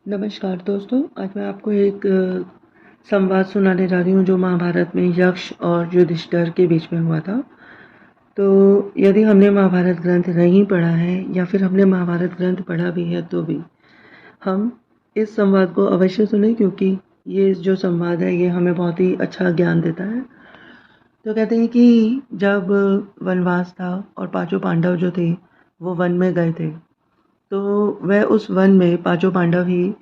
नमस्कार दोस्तों, आज मैं आपको एक संवाद सुनाने जा रही हूँ जो महाभारत में यक्ष और युधिष्ठिर के बीच में हुआ था। तो यदि हमने महाभारत ग्रंथ नहीं पढ़ा है या फिर हमने महाभारत ग्रंथ पढ़ा भी है तो भी हम इस संवाद को अवश्य सुने, क्योंकि ये जो संवाद है ये हमें बहुत ही अच्छा ज्ञान देता है। तो कहते हैं कि जब वनवास था और पांचों पांडव जो थे वो वन में गए थे, तो वह उस वन में पांचों पांडव ही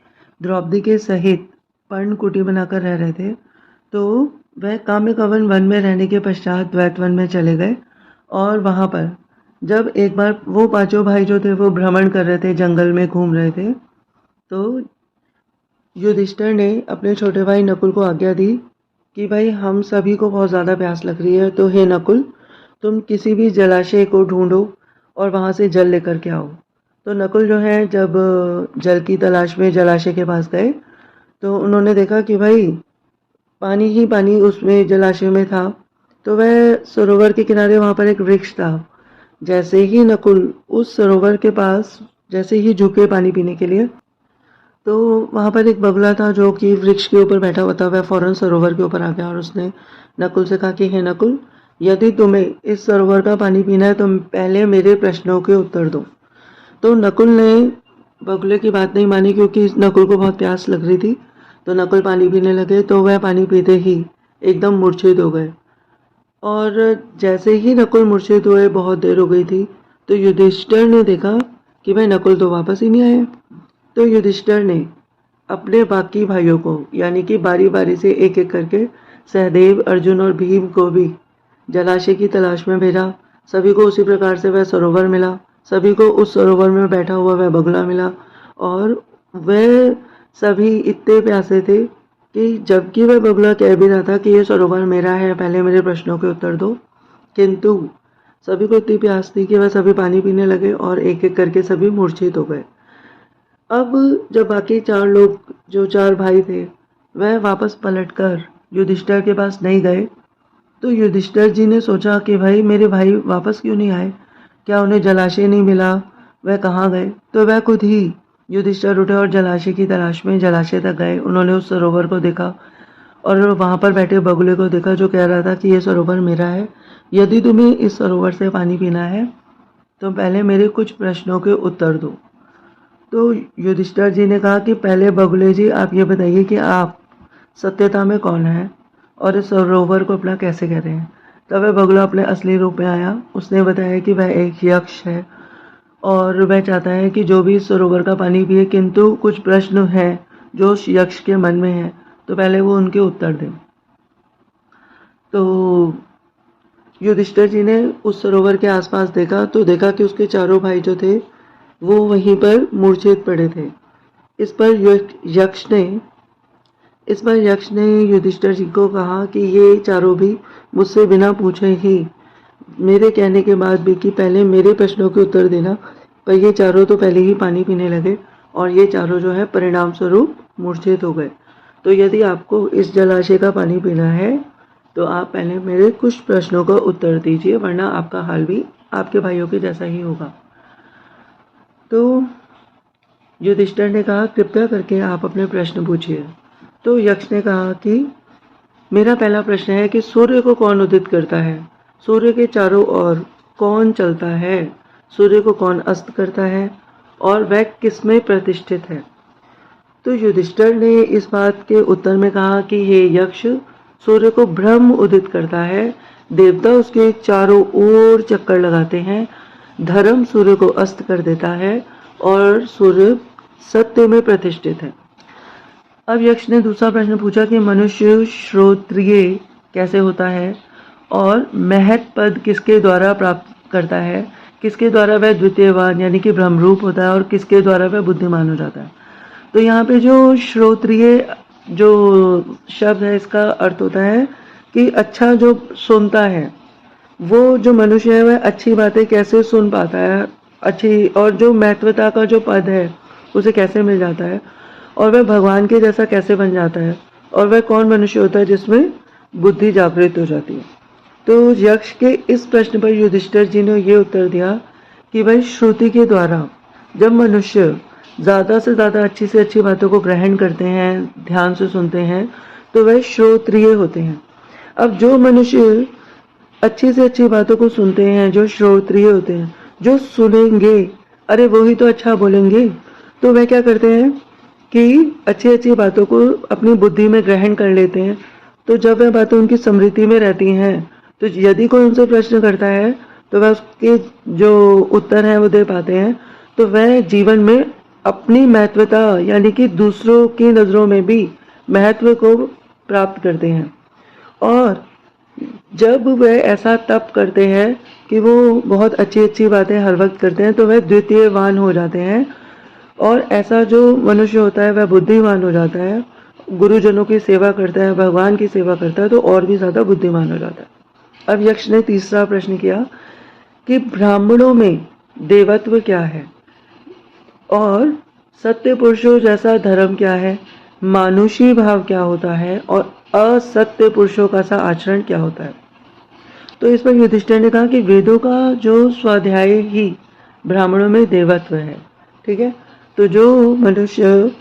द्रौपदी के सहित पर्णकुटी बनाकर रह रहे थे। तो वह काम्य कवन वन में रहने के पश्चात द्वैत वन में चले गए और वहाँ पर जब एक बार वो पांचों भाई जो थे वो भ्रमण कर रहे थे, जंगल में घूम रहे थे, तो युधिष्ठिर ने अपने छोटे भाई नकुल को आज्ञा दी कि भाई हम सभी को बहुत ज़्यादा प्यास लग रही है, तो हे नकुल, तुम किसी भी जलाशय को ढूंढो और वहाँ से जल लेकर के आओ। तो नकुल जो है जब जल की तलाश में जलाशय के पास गए तो उन्होंने देखा कि भाई पानी ही पानी उसमें जलाशय में था। तो वह सरोवर के किनारे वहाँ पर एक वृक्ष था। जैसे ही नकुल उस सरोवर के पास जैसे ही झुके पानी पीने के लिए, तो वहाँ पर एक बगुला था जो कि वृक्ष के ऊपर बैठा हुआ था। वह फौरन सरोवर के ऊपर आ गया और उसने नकुल से कहा कि हे नकुल, यदि तुम्हें इस सरोवर का पानी पीना है तो पहले मेरे प्रश्नों के उत्तर दो। तो नकुल ने बगुले की बात नहीं मानी, क्योंकि नकुल को बहुत प्यास लग रही थी। तो नकुल पानी पीने लगे तो वह पानी पीते ही एकदम मूर्छित हो गए। और जैसे ही नकुल मूर्छित हुए, बहुत देर हो गई थी, तो युधिष्ठिर ने देखा कि भाई नकुल तो वापस ही नहीं आए। तो युधिष्ठिर ने अपने बाकी भाइयों को यानी कि बारी बारी से एक एक करके सहदेव, अर्जुन और भीम को भी जलाशय की तलाश में भेजा। सभी को उसी प्रकार से वह सरोवर मिला। सभी को उस सरोवर में बैठा हुआ वह बगुला मिला और वह सभी इतने प्यासे थे कि जबकि वह बगुला कह भी रहा था कि ये सरोवर मेरा है, पहले मेरे प्रश्नों के उत्तर दो, किंतु सभी को इतनी प्यास थी कि वह सभी पानी पीने लगे और एक एक करके सभी मूर्छित हो गए। अब जब बाकी चार लोग, जो चार भाई थे, वह वापस पलटकर युधिष्ठिर के पास नहीं गए, तो युधिष्ठिर जी ने सोचा कि भाई मेरे भाई वापस क्यों नहीं आए, क्या उन्हें जलाशय नहीं मिला, वह कहाँ गए। तो वह खुद ही युधिष्ठिर उठे और जलाशय की तलाश में जलाशय तक गए। उन्होंने उस सरोवर को देखा और वहाँ पर बैठे बगुले को देखा जो कह रहा था कि ये सरोवर मेरा है, यदि तुम्हें इस सरोवर से पानी पीना है तो पहले मेरे कुछ प्रश्नों के उत्तर दो। तो युधिष्ठिर जी ने कहा कि पहले बगुले जी, आप ये बताइए कि आप सत्यता में कौन है और इस सरोवर को अपना कैसे कह रहे हैं। तब वह बगुला अपने असली रूप में आया। उसने बताया कि वह एक यक्ष है और वह चाहता है कि जो भी इस सरोवर का पानी पिए, किंतु कुछ प्रश्न हैं जो उस यक्ष के मन में हैं, तो पहले वो उनके उत्तर दें। तो युधिष्ठिर जी ने उस सरोवर के आसपास देखा तो देखा कि उसके चारों भाई जो थे वो वहीं पर मूर्छित पड़े थे। इस पर यक्ष ने युधिष्ठिर जी को कहा कि ये चारों भी मुझसे बिना पूछे ही, मेरे कहने के बाद भी कि पहले मेरे प्रश्नों के उत्तर देना, पर ये चारों तो पहले ही पानी पीने लगे और ये चारों जो है परिणाम स्वरूप मूर्छित हो गए। तो यदि आपको इस जलाशय का पानी पीना है तो आप पहले मेरे कुछ प्रश्नों का उत्तर दीजिए, वरना आपका हाल भी आपके भाइयों के जैसा ही होगा। तो युधिष्ठिर ने कहा, कृपया करके आप अपने प्रश्न पूछिए। तो यक्ष ने कहा कि मेरा पहला प्रश्न है कि सूर्य को कौन उदित करता है, सूर्य के चारों ओर कौन चलता है, सूर्य को कौन अस्त करता है और वह किसमें प्रतिष्ठित है। तो युधिष्ठिर ने इस बात के उत्तर में कहा कि हे यक्ष, सूर्य को ब्रह्म उदित करता है, देवता उसके चारों ओर चक्कर लगाते हैं, धर्म सूर्य को अस्त कर देता है और सूर्य सत्य में प्रतिष्ठित है। अब यक्ष ने दूसरा प्रश्न पूछा कि मनुष्य श्रोत्रिय कैसे होता है और महत पद किसके द्वारा प्राप्त करता है, किसके द्वारा वह द्वितीयवान यानी कि ब्रह्मरूप होता है और किसके द्वारा वह बुद्धिमान हो जाता है। तो यहाँ पे जो श्रोत्रिय जो शब्द है, इसका अर्थ होता है कि अच्छा जो सुनता है, वो जो मनुष्य है वह अच्छी बातें कैसे सुन पाता है, अच्छी, और जो महत्वता का जो पद है उसे कैसे मिल जाता है, और वह भगवान के जैसा कैसे बन जाता है, और वह कौन मनुष्य होता है जिसमें बुद्धि जागृत हो जाती है। तो यक्ष के इस प्रश्न पर युधिष्ठिर जी ने ये उत्तर दिया कि भाई श्रुति के द्वारा जब मनुष्य ज़्यादा से ज़्यादा अच्छी से अच्छी बातों को ग्रहण करते हैं, ध्यान से सुनते हैं, तो वह श्रोत्रिय होते हैं। अब जो मनुष्य अच्छी से अच्छी बातों को सुनते हैं, जो श्रोत्रिय होते हैं, जो सुनेंगे, अरे वो ही तो अच्छा बोलेंगे, तो वह क्या करते हैं कि अच्छी अच्छी बातों को अपनी बुद्धि में ग्रहण कर लेते हैं। तो जब वह बातें उनकी स्मृति में रहती हैं, तो यदि कोई उनसे प्रश्न करता है तो वह उसके जो उत्तर हैं वो दे पाते हैं। तो वह जीवन में अपनी महत्वता यानी कि दूसरों की नज़रों में भी महत्व को प्राप्त करते हैं। और जब वह ऐसा तप करते हैं कि वो बहुत अच्छी अच्छी बातें हर वक्त करते हैं, तो वह द्वितीयवान हो जाते हैं। और ऐसा जो मनुष्य होता है वह बुद्धिमान हो जाता है, गुरुजनों की सेवा करता है, भगवान की सेवा करता है, तो और भी ज़्यादा बुद्धिमान हो जाता है। अब यक्ष ने तीसरा प्रश्न किया कि ब्राह्मणों में देवत्व क्या है और सत्य पुरुषों जैसा धर्म क्या है, मानुषी भाव क्या होता है और असत्य पुरुषों का सा आचरण क्या होता है। तो इस पर युधिष्ठिर ने कहा कि वेदों का जो स्वाध्याय ही ब्राह्मणों में देवत्व है। ठीक है, तो जो मनुष्य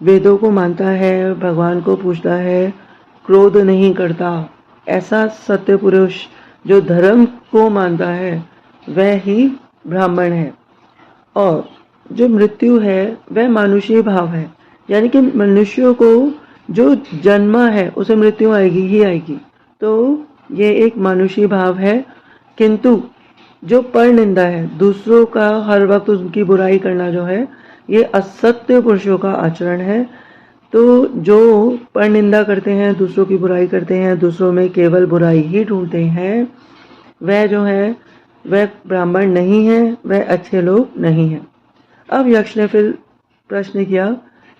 वेदों को मानता है, भगवान को पूजता है, क्रोध नहीं करता, ऐसा सत्य पुरुष जो धर्म को मानता है, वह ही ब्राह्मण है। और जो मृत्यु है वह मानुषीय भाव है, यानी कि मनुष्यों को जो जन्मा है उसे मृत्यु आएगी ही आएगी, तो ये एक मानुषीय भाव है। किंतु जो परनिंदा है, दूसरों का हर वक्त उनकी बुराई करना जो है, ये असत्य पुरुषों का आचरण है। तो जो परनिंदा करते हैं, दूसरों की बुराई करते हैं, दूसरों में केवल बुराई ही ढूंढते हैं, वह जो है वह ब्राह्मण नहीं है, वह अच्छे लोग नहीं हैं। अब यक्ष ने फिर प्रश्न किया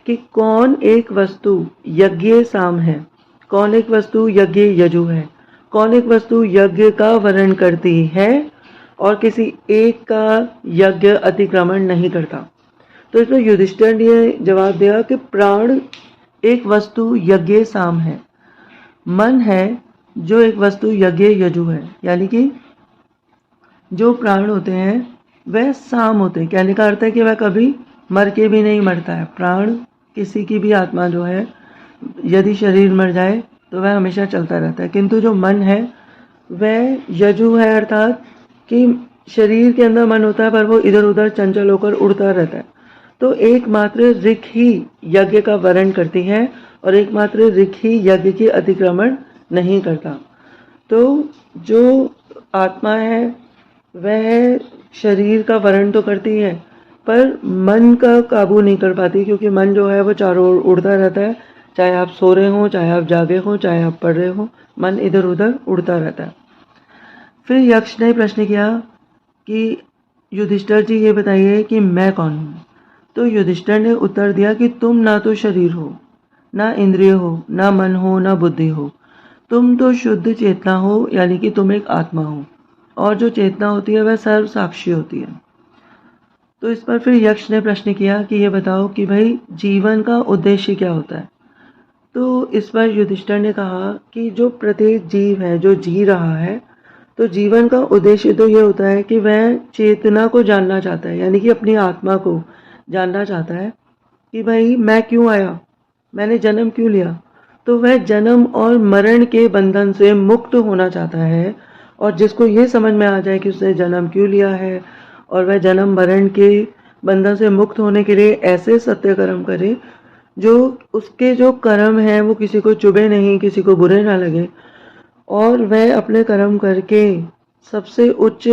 कि कौन एक वस्तु यज्ञ साम है, कौन एक वस्तु यज्ञ यजु है, कौन एक वस्तु यज्ञ का वर्ण करती है और किसी एक का यज्ञ अतिक्रमण नहीं करता। तो इसमें युधिष्ठिर ने जवाब दिया कि प्राण एक वस्तु यज्ञ साम है, मन है जो एक वस्तु यज्ञ यजु है, यानी कि जो प्राण होते हैं वह साम होते हैं। कहने का अर्थ है कि वह कभी मर के भी नहीं मरता है। प्राण किसी की भी आत्मा जो है, यदि शरीर मर जाए तो वह हमेशा चलता रहता है, किंतु जो मन है वह यजु है, अर्थात कि शरीर के अंदर मन होता है पर वो इधर उधर चंचल होकर उड़ता रहता है। तो एकमात्र ऋक ही यज्ञ का वर्ण करती है और एकमात्र ऋक ही यज्ञ की अतिक्रमण नहीं करता। तो जो आत्मा है वह शरीर का वर्ण तो करती है पर मन का काबू नहीं कर पाती, क्योंकि मन जो है वो चारों ओर उड़ता रहता है। चाहे आप सो रहे हो, चाहे आप जागे हो, चाहे आप पढ़ रहे हो, मन इधर उधर उड़ता रहता है। फिर यक्ष ने प्रश्न किया कि युधिष्ठिर जी ये बताइए कि मैं कौन हूँ। तो युधिष्ठिर ने उत्तर दिया कि तुम ना तो शरीर हो, ना इंद्रिय हो, ना मन हो, ना बुद्धि हो, तुम तो शुद्ध चेतना हो, यानी कि तुम एक आत्मा हो। और जो चेतना होती है वह सर्व साक्षी होती है। तो इस पर फिर यक्ष ने प्रश्न किया कि ये बताओ कि भाई जीवन का उद्देश्य क्या होता है। तो इस पर युधिष्ठिर ने कहा कि जो प्रत्येक जीव है जो जी रहा है, तो जीवन का उद्देश्य तो ये होता है कि वह चेतना को जानना चाहता है, यानी कि अपनी आत्मा को जानना चाहता है कि भाई मैं क्यों आया, मैंने जन्म क्यों लिया। तो वह जन्म और मरण के बंधन से मुक्त होना चाहता है। और जिसको ये समझ में आ जाए कि उसने जन्म क्यों लिया है और वह जन्म मरण के बंधन से मुक्त होने के लिए ऐसे सत्य कर्म करे जो उसके जो कर्म हैं वो किसी को चुभे नहीं, किसी को बुरे ना लगे, और वह अपने कर्म करके सबसे उच्च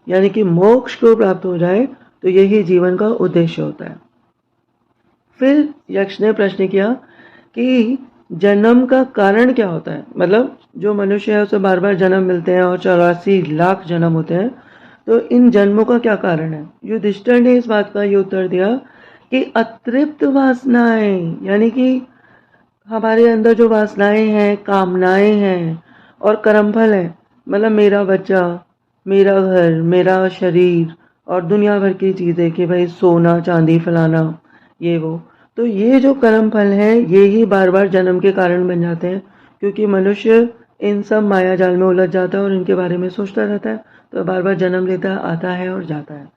यानी कि मोक्ष को प्राप्त हो जाए, तो यही जीवन का उद्देश्य होता है। फिर यक्ष ने प्रश्न किया कि जन्म का कारण क्या होता है, मतलब जो मनुष्य है उसे बार बार जन्म मिलते हैं और 84 लाख जन्म होते हैं, तो इन जन्मों का क्या कारण है। युधिष्ठिर ने इस बात का ये उत्तर दिया कि अतृप्त वासनाएं, यानी कि हमारे अंदर जो वासनाएं हैं, कामनाएं हैं और कर्मफल है, मतलब मेरा बच्चा, मेरा घर, मेरा शरीर और दुनिया भर की चीज़ें कि भाई सोना चांदी फलाना ये वो, तो ये जो कर्म फल हैं ये ही बार बार जन्म के कारण बन जाते हैं, क्योंकि मनुष्य इन सब माया जाल में उलझ जाता है और इनके बारे में सोचता रहता है, तो बार बार जन्म लेता है, आता है और जाता है।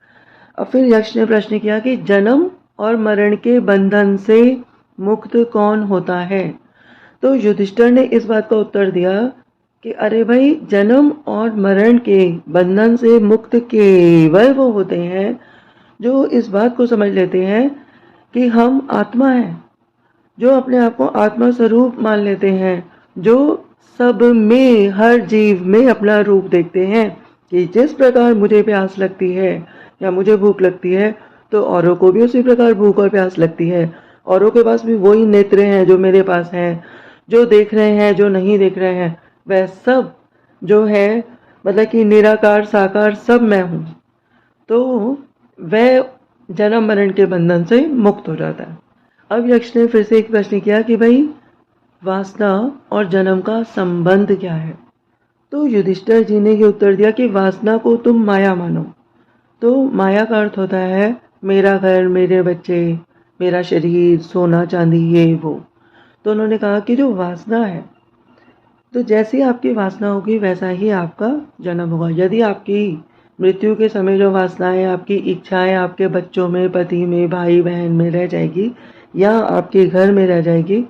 अब फिर यक्ष ने प्रश्न किया कि जन्म और मरण के बंधन से मुक्त कौन होता है? तो युधिष्ठिर ने इस बात का उत्तर दिया कि अरे भाई, जन्म और मरण के बंधन से मुक्त केवल वो होते हैं जो इस बात को समझ लेते हैं कि हम आत्मा हैं, जो अपने आप को आत्मा स्वरूप मान लेते हैं, जो सब में, हर जीव में अपना रूप देखते हैं कि जिस प्रकार मुझे प्यास लगती है या मुझे भूख लगती है तो औरों को भी उसी प्रकार भूख और प्यास लगती है। औरों के पास भी वही नेत्र हैं जो मेरे पास हैं, जो देख रहे हैं, जो नहीं देख रहे हैं, वह सब जो है, मतलब कि निराकार साकार सब मैं हूँ। तो वह जन्म मरण के बंधन से मुक्त हो जाता है। अब यक्ष ने फिर से एक प्रश्न किया कि भाई, वासना और जन्म का संबंध क्या है? तो युधिष्ठिर जी ने ये उत्तर दिया कि वासना को तुम माया मानो। तो माया का अर्थ होता है मेरा घर, मेरे बच्चे, मेरा शरीर, सोना चांदी, ये वो। तो उन्होंने कहा कि जो वासना है, तो जैसी आपकी वासना होगी वैसा ही आपका जन्म होगा। यदि आपकी मृत्यु के समय जो वासनाएं, आपकी इच्छाएं आपके बच्चों में, पति में, भाई बहन में रह जाएगी या आपके घर में रह जाएगी,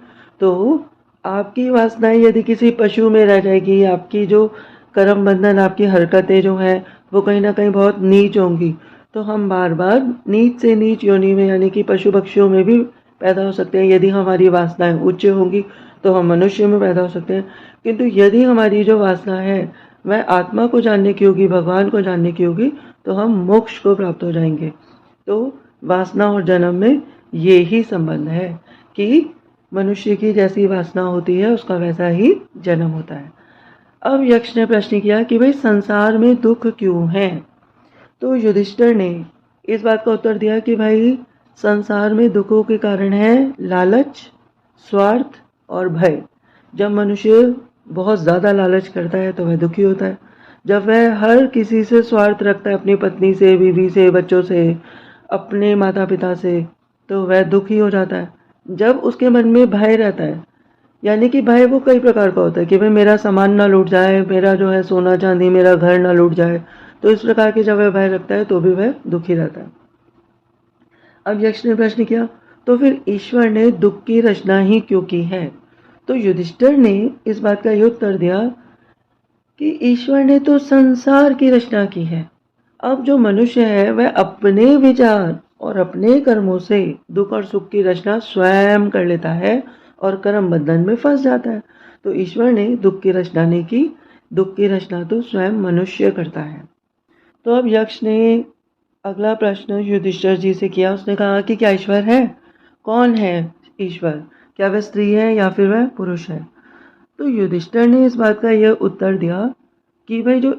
तो आपकी वासनाएं यदि किसी पशु में रह जाएगी, आपकी जो कर्म बंधन, आपकी हरकतें जो हैं वो कहीं ना कहीं बहुत नीच होंगी, तो हम बार बार नीच से नीच योनि में, यानी कि पशु पक्षियों में भी पैदा हो सकते हैं। यदि हमारी वासनाएं उच्च होंगी तो हम मनुष्य में पैदा हो सकते हैं। किंतु यदि हमारी जो वासना है वह आत्मा को जानने की होगी, भगवान को जानने की होगी, तो हम मोक्ष को प्राप्त हो जाएंगे। तो वासना और जन्म में ये ही संबंध है कि मनुष्य की जैसी वासना होती है उसका वैसा ही जन्म होता है। अब यक्ष ने प्रश्न किया कि भाई, संसार में दुख क्यों है? तो युधिष्ठिर ने इस बात का उत्तर दिया कि भाई, संसार में दुखों के कारण है लालच, स्वार्थ और भय। जब मनुष्य बहुत ज़्यादा लालच करता है तो वह दुखी होता है। जब वह हर किसी से स्वार्थ रखता है, अपनी पत्नी से, बीवी से, बच्चों से, अपने माता पिता से, तो वह दुखी हो जाता है। जब उसके मन में भय रहता है, यानी कि भय वो कई प्रकार का होता है कि भाई मेरा सामान ना लूट जाए, मेरा जो है सोना चांदी, मेरा घर ना लूट जाए, तो इस प्रकार के जब वह भय रखता है तो भी वह दुखी रहता है। अब यक्ष ने प्रश्न किया, तो फिर ईश्वर ने दुख की रचना ही क्यों की है? तो युधिष्ठिर ने इस बात का ये उत्तर दिया कि ईश्वर ने तो संसार की रचना की है। अब जो मनुष्य है वह अपने विचार और अपने कर्मों से दुख और सुख की रचना स्वयं कर लेता है और कर्म बंधन में फंस जाता है। तो ईश्वर ने दुख की रचना नहीं की, दुख की रचना तो स्वयं मनुष्य करता है। तो अब यक्ष ने अगला प्रश्न युधिष्ठिर जी से किया। उसने कहा कि क्या ईश्वर है? कौन है ईश्वर? क्या वह स्त्री है या फिर वह पुरुष है? तो युधिष्ठिर ने इस बात का यह उत्तर दिया कि भाई, जो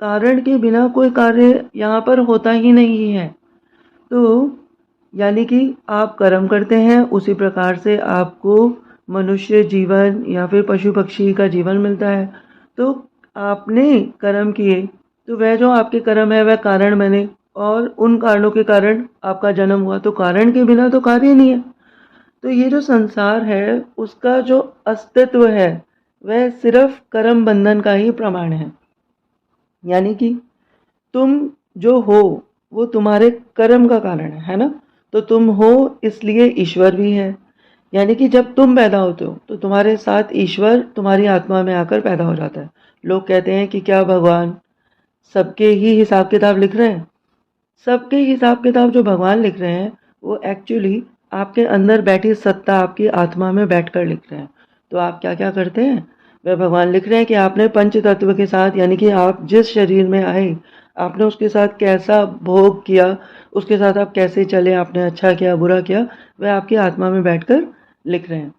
कारण के बिना कोई कार्य यहाँ पर होता ही नहीं है। तो यानी कि आप कर्म करते हैं, उसी प्रकार से आपको मनुष्य जीवन या फिर पशु पक्षी का जीवन मिलता है। तो आपने कर्म किए तो वह जो आपके कर्म है वह कारण बने, और उन कारणों के कारण आपका जन्म हुआ। तो कारण के बिना तो कार्य नहीं है। तो ये जो संसार है उसका जो अस्तित्व है वह सिर्फ कर्म बंधन का ही प्रमाण है। यानी कि तुम जो हो वो तुम्हारे कर्म का कारण है ना? तो तुम हो इसलिए ईश्वर भी है। यानी कि जब तुम पैदा होते हो तो तुम्हारे साथ ईश्वर तुम्हारी आत्मा में आकर पैदा हो जाता है। लोग कहते हैं कि क्या भगवान सबके ही हिसाब किताब लिख रहे हैं? सबके हिसाब किताब जो भगवान लिख रहे हैं वो एक्चुअली आपके अंदर बैठी सत्ता, आपकी आत्मा में बैठकर लिख रहे हैं। तो आप क्या क्या करते हैं वह भगवान लिख रहे हैं कि आपने पंच तत्व के साथ, यानी कि आप जिस शरीर में आए आपने उसके साथ कैसा भोग किया, उसके साथ आप कैसे चले, आपने अच्छा किया बुरा किया, वह आपकी आत्मा में बैठकर लिख रहे हैं।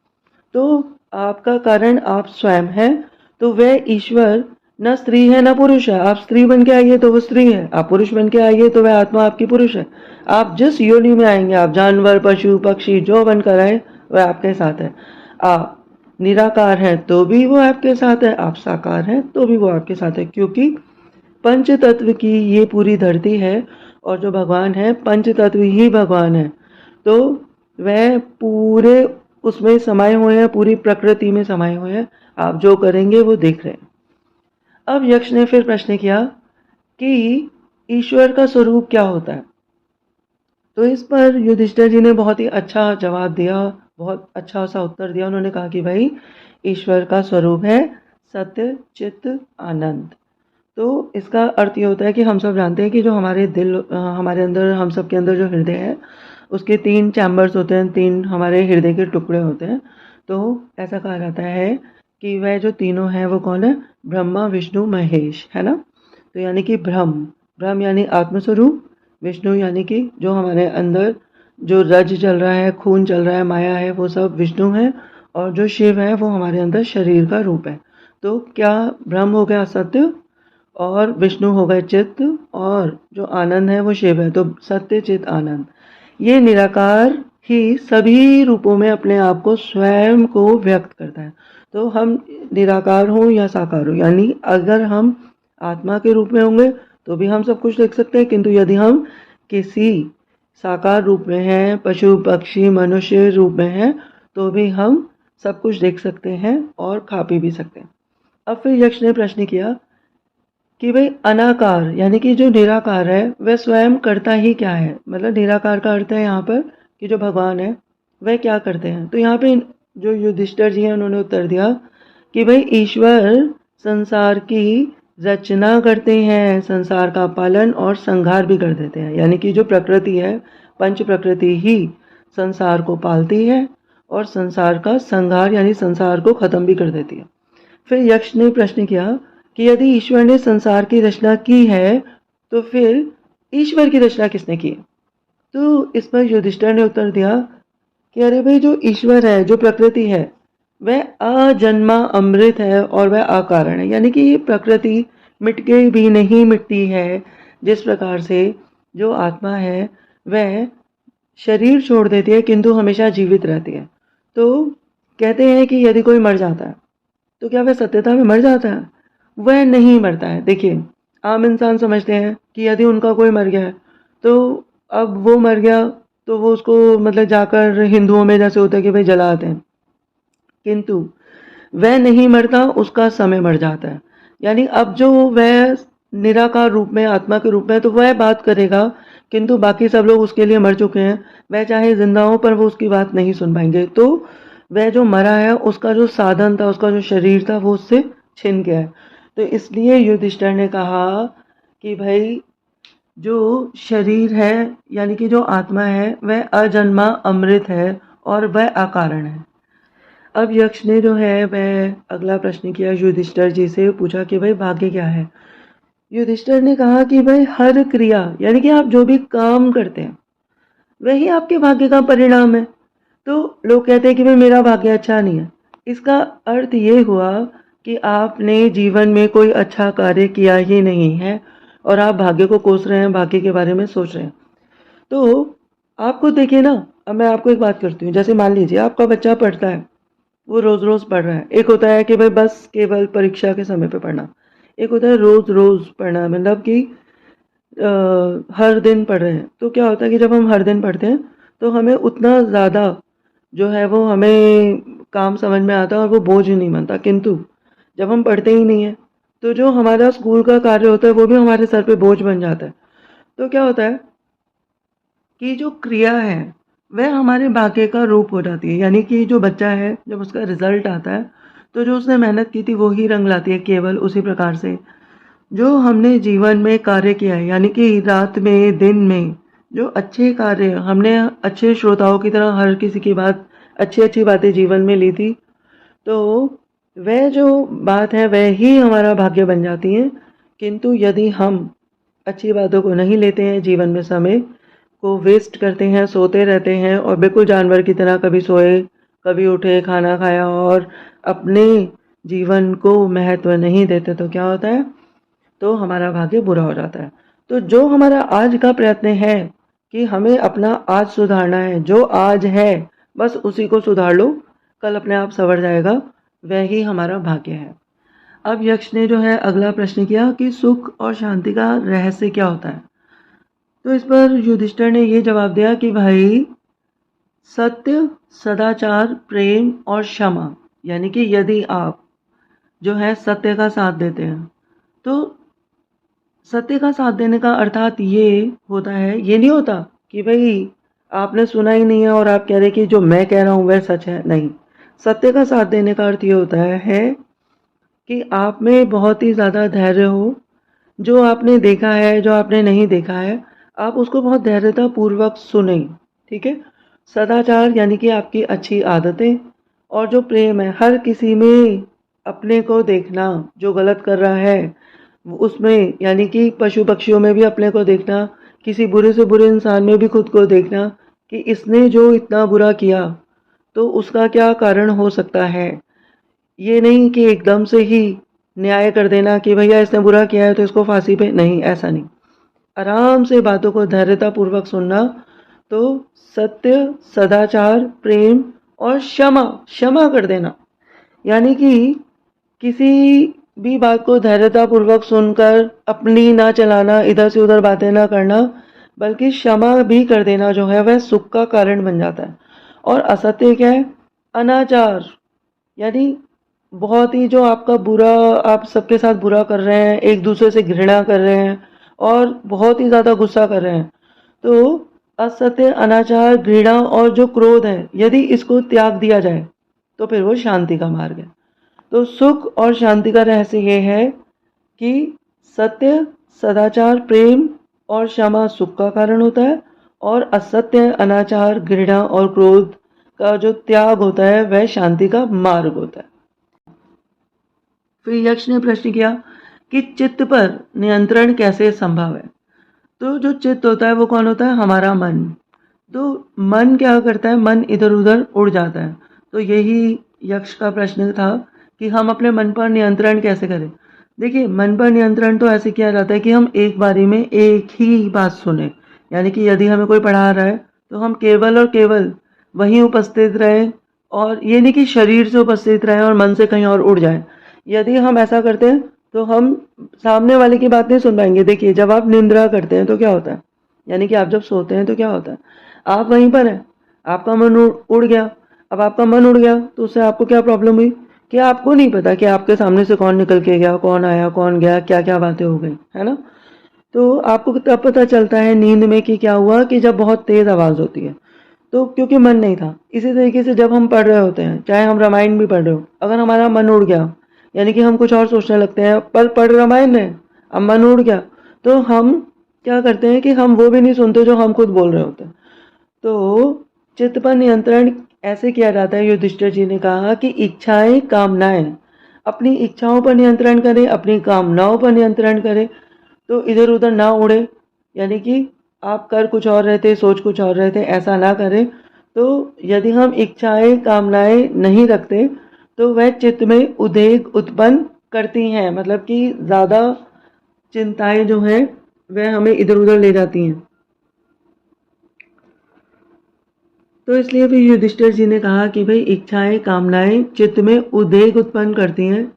तो आपका कारण आप स्वयं हैं। तो वह ईश्वर न स्त्री है न पुरुष है। आप स्त्री बन के आइए तो वो स्त्री है, आप पुरुष बन के आइए तो वह आत्मा आपकी पुरुष है। आप जिस योनि में आएंगे, आप जानवर, पशु, पक्षी जो बनकर आए वह आपके साथ है। आप निराकार हैं तो भी वो आपके साथ है, आप साकार हैं तो भी वो आपके साथ है, क्योंकि पंच तत्व की ये पूरी धरती है और जो भगवान है पंच तत्व ही भगवान है। तो वह पूरे उसमें समाये हुए हैं, पूरी प्रकृति में समाये हुए हैं। आप जो करेंगे वो देख रहे हैं। अब यक्ष ने फिर प्रश्न किया कि ईश्वर का स्वरूप क्या होता है? तो इस पर युधिष्ठिर जी ने बहुत ही अच्छा जवाब दिया, बहुत अच्छा सा उत्तर दिया। उन्होंने कहा कि भाई ईश्वर का स्वरूप है सत्य चित्त आनंद। तो इसका अर्थ ये होता है कि हम सब जानते हैं कि जो हमारे दिल हमारे अंदर हम सब के अंदर जो हृदय है उसके 3 चैम्बर्स होते हैं, 3 हमारे हृदय के टुकड़े होते हैं। तो ऐसा कहा जाता है कि वह जो तीनों हैं वो कौन है? ब्रह्मा विष्णु महेश, है ना? तो यानी कि ब्रह्म, ब्रह्म यानी आत्मस्वरूप, विष्णु यानी कि जो हमारे अंदर जो रज चल रहा है, खून चल रहा है, माया है, वो सब विष्णु है। और जो शिव है वो हमारे अंदर शरीर का रूप है। तो क्या ब्रह्म हो गया सत्य और विष्णु हो गए चित्त और जो आनंद है वो शिव है। तो सत्य चित्त आनंद ये निराकार ही सभी रूपों में अपने आप को स्वयं को व्यक्त करता है। तो हम निराकार हों या साकार हो, यानी अगर हम आत्मा के रूप में होंगे तो भी हम सब कुछ देख सकते हैं, किंतु यदि हम किसी साकार रूप में हैं, पशु पक्षी मनुष्य रूप में हैं, तो भी हम सब कुछ देख सकते हैं और खा पी भी सकते हैं। अब फिर यक्ष ने प्रश्न किया कि भाई अनाकार यानी कि जो निराकार है वह स्वयं करता ही क्या है? मतलब निराकार का अर्थ है यहाँ पर कि जो भगवान है वह क्या करते हैं? तो यहाँ पे जो युधिष्ठिर जी हैं उन्होंने उत्तर दिया कि भाई ईश्वर संसार की रचना करते हैं, संसार का पालन और संहार भी कर देते हैं। यानी कि जो प्रकृति है, पंच प्रकृति ही संसार को पालती है और संसार का संहार यानी संसार को खत्म भी कर देती है। फिर यक्ष ने प्रश्न किया कि यदि ईश्वर ने संसार की रचना की है तो फिर ईश्वर की रचना किसने की? तो इस पर युधिष्ठिर ने उत्तर दिया कि अरे भाई जो ईश्वर है, जो प्रकृति है, वह अजन्मा अमृत है और वह अकारण है। यानी कि ये प्रकृति मिट के भी नहीं मिटती है। जिस प्रकार से जो आत्मा है वह शरीर छोड़ देती है किंतु हमेशा जीवित रहती है। तो कहते हैं कि यदि कोई मर जाता है तो क्या वह सत्यता में मर जाता है? वह नहीं मरता है। देखिए, आम इंसान समझते हैं कि यदि उनका कोई मर गया है तो अब वो मर गया तो वो उसको मतलब जाकर हिंदुओं में जैसे होता है कि भाई जलाते हैं, किंतु वह नहीं मरता, उसका समय मर जाता है। यानी अब जो वह निराकार रूप में आत्मा के रूप में तो वह बात करेगा, किंतु बाकी सब लोग उसके लिए मर चुके हैं। वह चाहे जिंदा हो पर वो उसकी बात नहीं सुन पाएंगे। तो वह जो मरा है उसका जो साधन था, उसका जो शरीर था वो उससे छिन गया है। तो इसलिए युधिष्ठिर ने कहा कि भाई जो शरीर है यानी कि जो आत्मा है वह अजन्मा अमृत है और वह अकारण है। अब यक्ष ने जो है वह अगला प्रश्न किया, युधिष्ठिर जी से पूछा कि भाई भाग्य क्या है? युधिष्ठिर ने कहा कि भाई हर क्रिया यानी कि आप जो भी काम करते हैं वही आपके भाग्य का परिणाम है। तो लोग कहते हैं कि भाई मेरा भाग्य अच्छा नहीं है। इसका अर्थ ये हुआ कि आपने जीवन में कोई अच्छा कार्य किया ही नहीं है और आप भाग्य को कोस रहे हैं, भाग्य के बारे में सोच रहे हैं। तो आप खुद देखिए ना, अब मैं आपको एक बात करती हूँ। जैसे मान लीजिए आपका बच्चा पढ़ता है, वो रोज रोज पढ़ रहा है। एक होता है कि भाई बस केवल परीक्षा के समय पे पढ़ना, एक होता है रोज रोज पढ़ना, मतलब कि हर दिन पढ़ रहे हैं। तो क्या होता है कि जब हम हर दिन पढ़ते हैं तो हमें उतना ज़्यादा जो है वो हमें काम समझ में आता है और वो बोझ नहीं बनता। किंतु जब हम पढ़ते ही नहीं है तो जो हमारा स्कूल का कार्य होता है वो भी हमारे सर पे बोझ बन जाता है। तो क्या होता है कि जो क्रिया है वह हमारे भाग्य का रूप हो जाती है। यानी कि जो बच्चा है जब उसका रिजल्ट आता है तो जो उसने मेहनत की थी वो ही रंग लाती है। केवल उसी प्रकार से जो हमने जीवन में कार्य किया है, यानी कि रात में दिन में जो अच्छे कार्य हमने अच्छे श्रोताओं की तरह हर किसी की बात अच्छी अच्छी बातें जीवन में ली थी, तो वह जो बात है वह ही हमारा भाग्य बन जाती है। किंतु यदि हम अच्छी बातों को नहीं लेते हैं, जीवन में समय को वेस्ट करते हैं, सोते रहते हैं और बिल्कुल जानवर की तरह कभी सोए कभी उठे, खाना खाया और अपने जीवन को महत्व नहीं देते, तो क्या होता है? तो हमारा भाग्य बुरा हो जाता है। तो जो हमारा आज का प्रयत्न है कि हमें अपना आज सुधारना है, जो आज है बस उसी को सुधार लो, कल अपने आप संवर जाएगा, वह ही हमारा भाग्य है। अब यक्ष ने जो है अगला प्रश्न किया कि सुख और शांति का रहस्य क्या होता है? तो इस पर युधिष्ठिर ने ये जवाब दिया कि भाई सत्य, सदाचार, प्रेम और क्षमा। यानी कि यदि आप जो है सत्य का साथ देते हैं तो सत्य का साथ देने का अर्थात ये होता है, ये नहीं होता कि भाई आपने सुना ही नहीं है और आप कह रहे कि जो मैं कह रहा हूँ वह सच है। नहीं, सत्य का साथ देने का अर्थ ये होता है कि आप में बहुत ही ज़्यादा धैर्य हो। जो आपने देखा है, जो आपने नहीं देखा है, आप उसको बहुत धैर्यतापूर्वक सुने। ठीक है। सदाचार यानी कि आपकी अच्छी आदतें, और जो प्रेम है, हर किसी में अपने को देखना, जो गलत कर रहा है उसमें, यानी कि पशु पक्षियों में भी अपने को देखना, किसी बुरे से बुरे इंसान में भी खुद को देखना कि इसने जो इतना बुरा किया तो उसका क्या कारण हो सकता है। ये नहीं कि एकदम से ही न्याय कर देना कि भैया इसने बुरा किया है तो इसको फांसी पे, नहीं, ऐसा नहीं। आराम से बातों को धैर्यतापूर्वक सुनना। तो सत्य, सदाचार, प्रेम और क्षमा, क्षमा कर देना, यानी कि किसी भी बात को धैर्यतापूर्वक सुनकर अपनी ना चलाना, इधर से उधर बातें ना करना, बल्कि क्षमा भी कर देना जो है वह सुख का कारण बन जाता है। और असत्य क्या है? अनाचार, यानी बहुत ही जो आपका बुरा, आप सबके साथ बुरा कर रहे हैं, एक दूसरे से घृणा कर रहे हैं और बहुत ही ज़्यादा गुस्सा कर रहे हैं। तो असत्य, अनाचार, घृणा और जो क्रोध है, यदि इसको त्याग दिया जाए तो फिर वो शांति का मार्ग है। तो सुख और शांति का रहस्य ये है कि सत्य, सदाचार, प्रेम और क्षमा सुख का कारण होता है, और असत्य, अनाचार, घृणा और क्रोध का जो त्याग होता है वह शांति का मार्ग होता है। फिर यक्ष ने प्रश्न किया कि चित्त पर नियंत्रण कैसे संभव है। तो जो चित्त होता है वो कौन होता है? हमारा मन। तो मन क्या करता है? मन इधर उधर उड़ जाता है। तो यही यक्ष का प्रश्न था कि हम अपने मन पर नियंत्रण कैसे करें। देखिए, मन पर नियंत्रण तो ऐसे किया जाता है कि हम एक बारी में एक ही बात सुने, यानी कि यदि हमें कोई पढ़ा रहा है तो हम केवल और केवल वहीं उपस्थित रहें, और ये नहीं कि शरीर से उपस्थित रहें और मन से कहीं और उड़ जाए। यदि हम ऐसा करते हैं तो हम सामने वाले की बात नहीं सुन पाएंगे। देखिए, जब आप निंद्रा करते हैं तो क्या होता है, यानी कि आप जब सोते हैं तो क्या होता है, आप वहीं पर हैं, आपका मन उड़ गया। अब आपका मन उड़ गया तो उससे आपको क्या प्रॉब्लम हुई कि आपको नहीं पता कि आपके सामने से कौन निकल के गया, कौन आया, कौन गया, क्या क्या बातें हो गई, है ना। तो आपको तब पता चलता है नींद में कि क्या हुआ, कि जब बहुत तेज आवाज़ होती है, तो क्योंकि मन नहीं था। इसी तरीके से जब हम पढ़ रहे होते हैं, चाहे हम रामायण भी पढ़ रहे हो, अगर हमारा मन उड़ गया, यानी कि हम कुछ और सोचने लगते हैं, पर पढ़ रामायण है, अब मन उड़ गया, तो हम क्या करते हैं कि हम वो भी नहीं सुनते जो हम खुद बोल रहे होते हैं। तो चित्त पर नियंत्रण ऐसे किया जाता है, युधिष्ठिर जी ने कहा कि इच्छाएं, कामनाएं, अपनी इच्छाओं पर नियंत्रण करें, अपनी कामनाओं पर नियंत्रण करें, तो इधर उधर ना उड़े, यानी कि आप कर कुछ और रहे थे, सोच कुछ और रहे थे, ऐसा ना करें। तो यदि हम इच्छाएं, कामनाएं नहीं रखते तो वह चित्त में उद्वेग उत्पन्न करती हैं, मतलब कि ज़्यादा चिंताएं जो हैं वह हमें इधर उधर ले जाती हैं। तो इसलिए भी युधिष्ठिर जी ने कहा कि भाई इच्छाएं, कामनाएं चित्त में उद्वेग उत्पन्न करती हैं,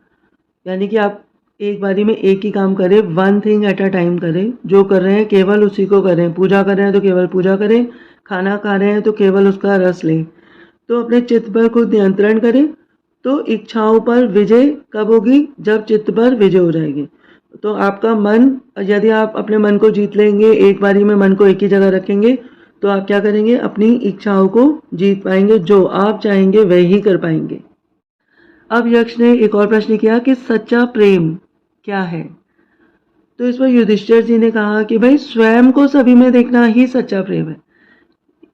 यानी कि आप एक बारी में एक ही काम करें, one thing at a time करें, जो कर रहे हैं केवल उसी को करें, पूजा कर रहे हैं तो केवल पूजा करें, खाना खा रहे हैं तो केवल उसका रस लें। तो अपने चित्त पर खुद नियंत्रण करें। तो इच्छाओं पर विजय कब होगी? जब चित्त पर विजय हो जाएगी। तो आपका मन, यदि आप अपने मन को जीत लेंगे, एक बारी में मन को एक ही जगह रखेंगे, तो आप क्या करेंगे? अपनी इच्छाओं को जीत पाएंगे, जो आप चाहेंगे वही कर पाएंगे। अब यक्ष ने एक और प्रश्न किया कि सच्चा प्रेम क्या है। तो इस पर युधिष्ठिर जी ने कहा कि भाई स्वयं को सभी में देखना ही सच्चा प्रेम है।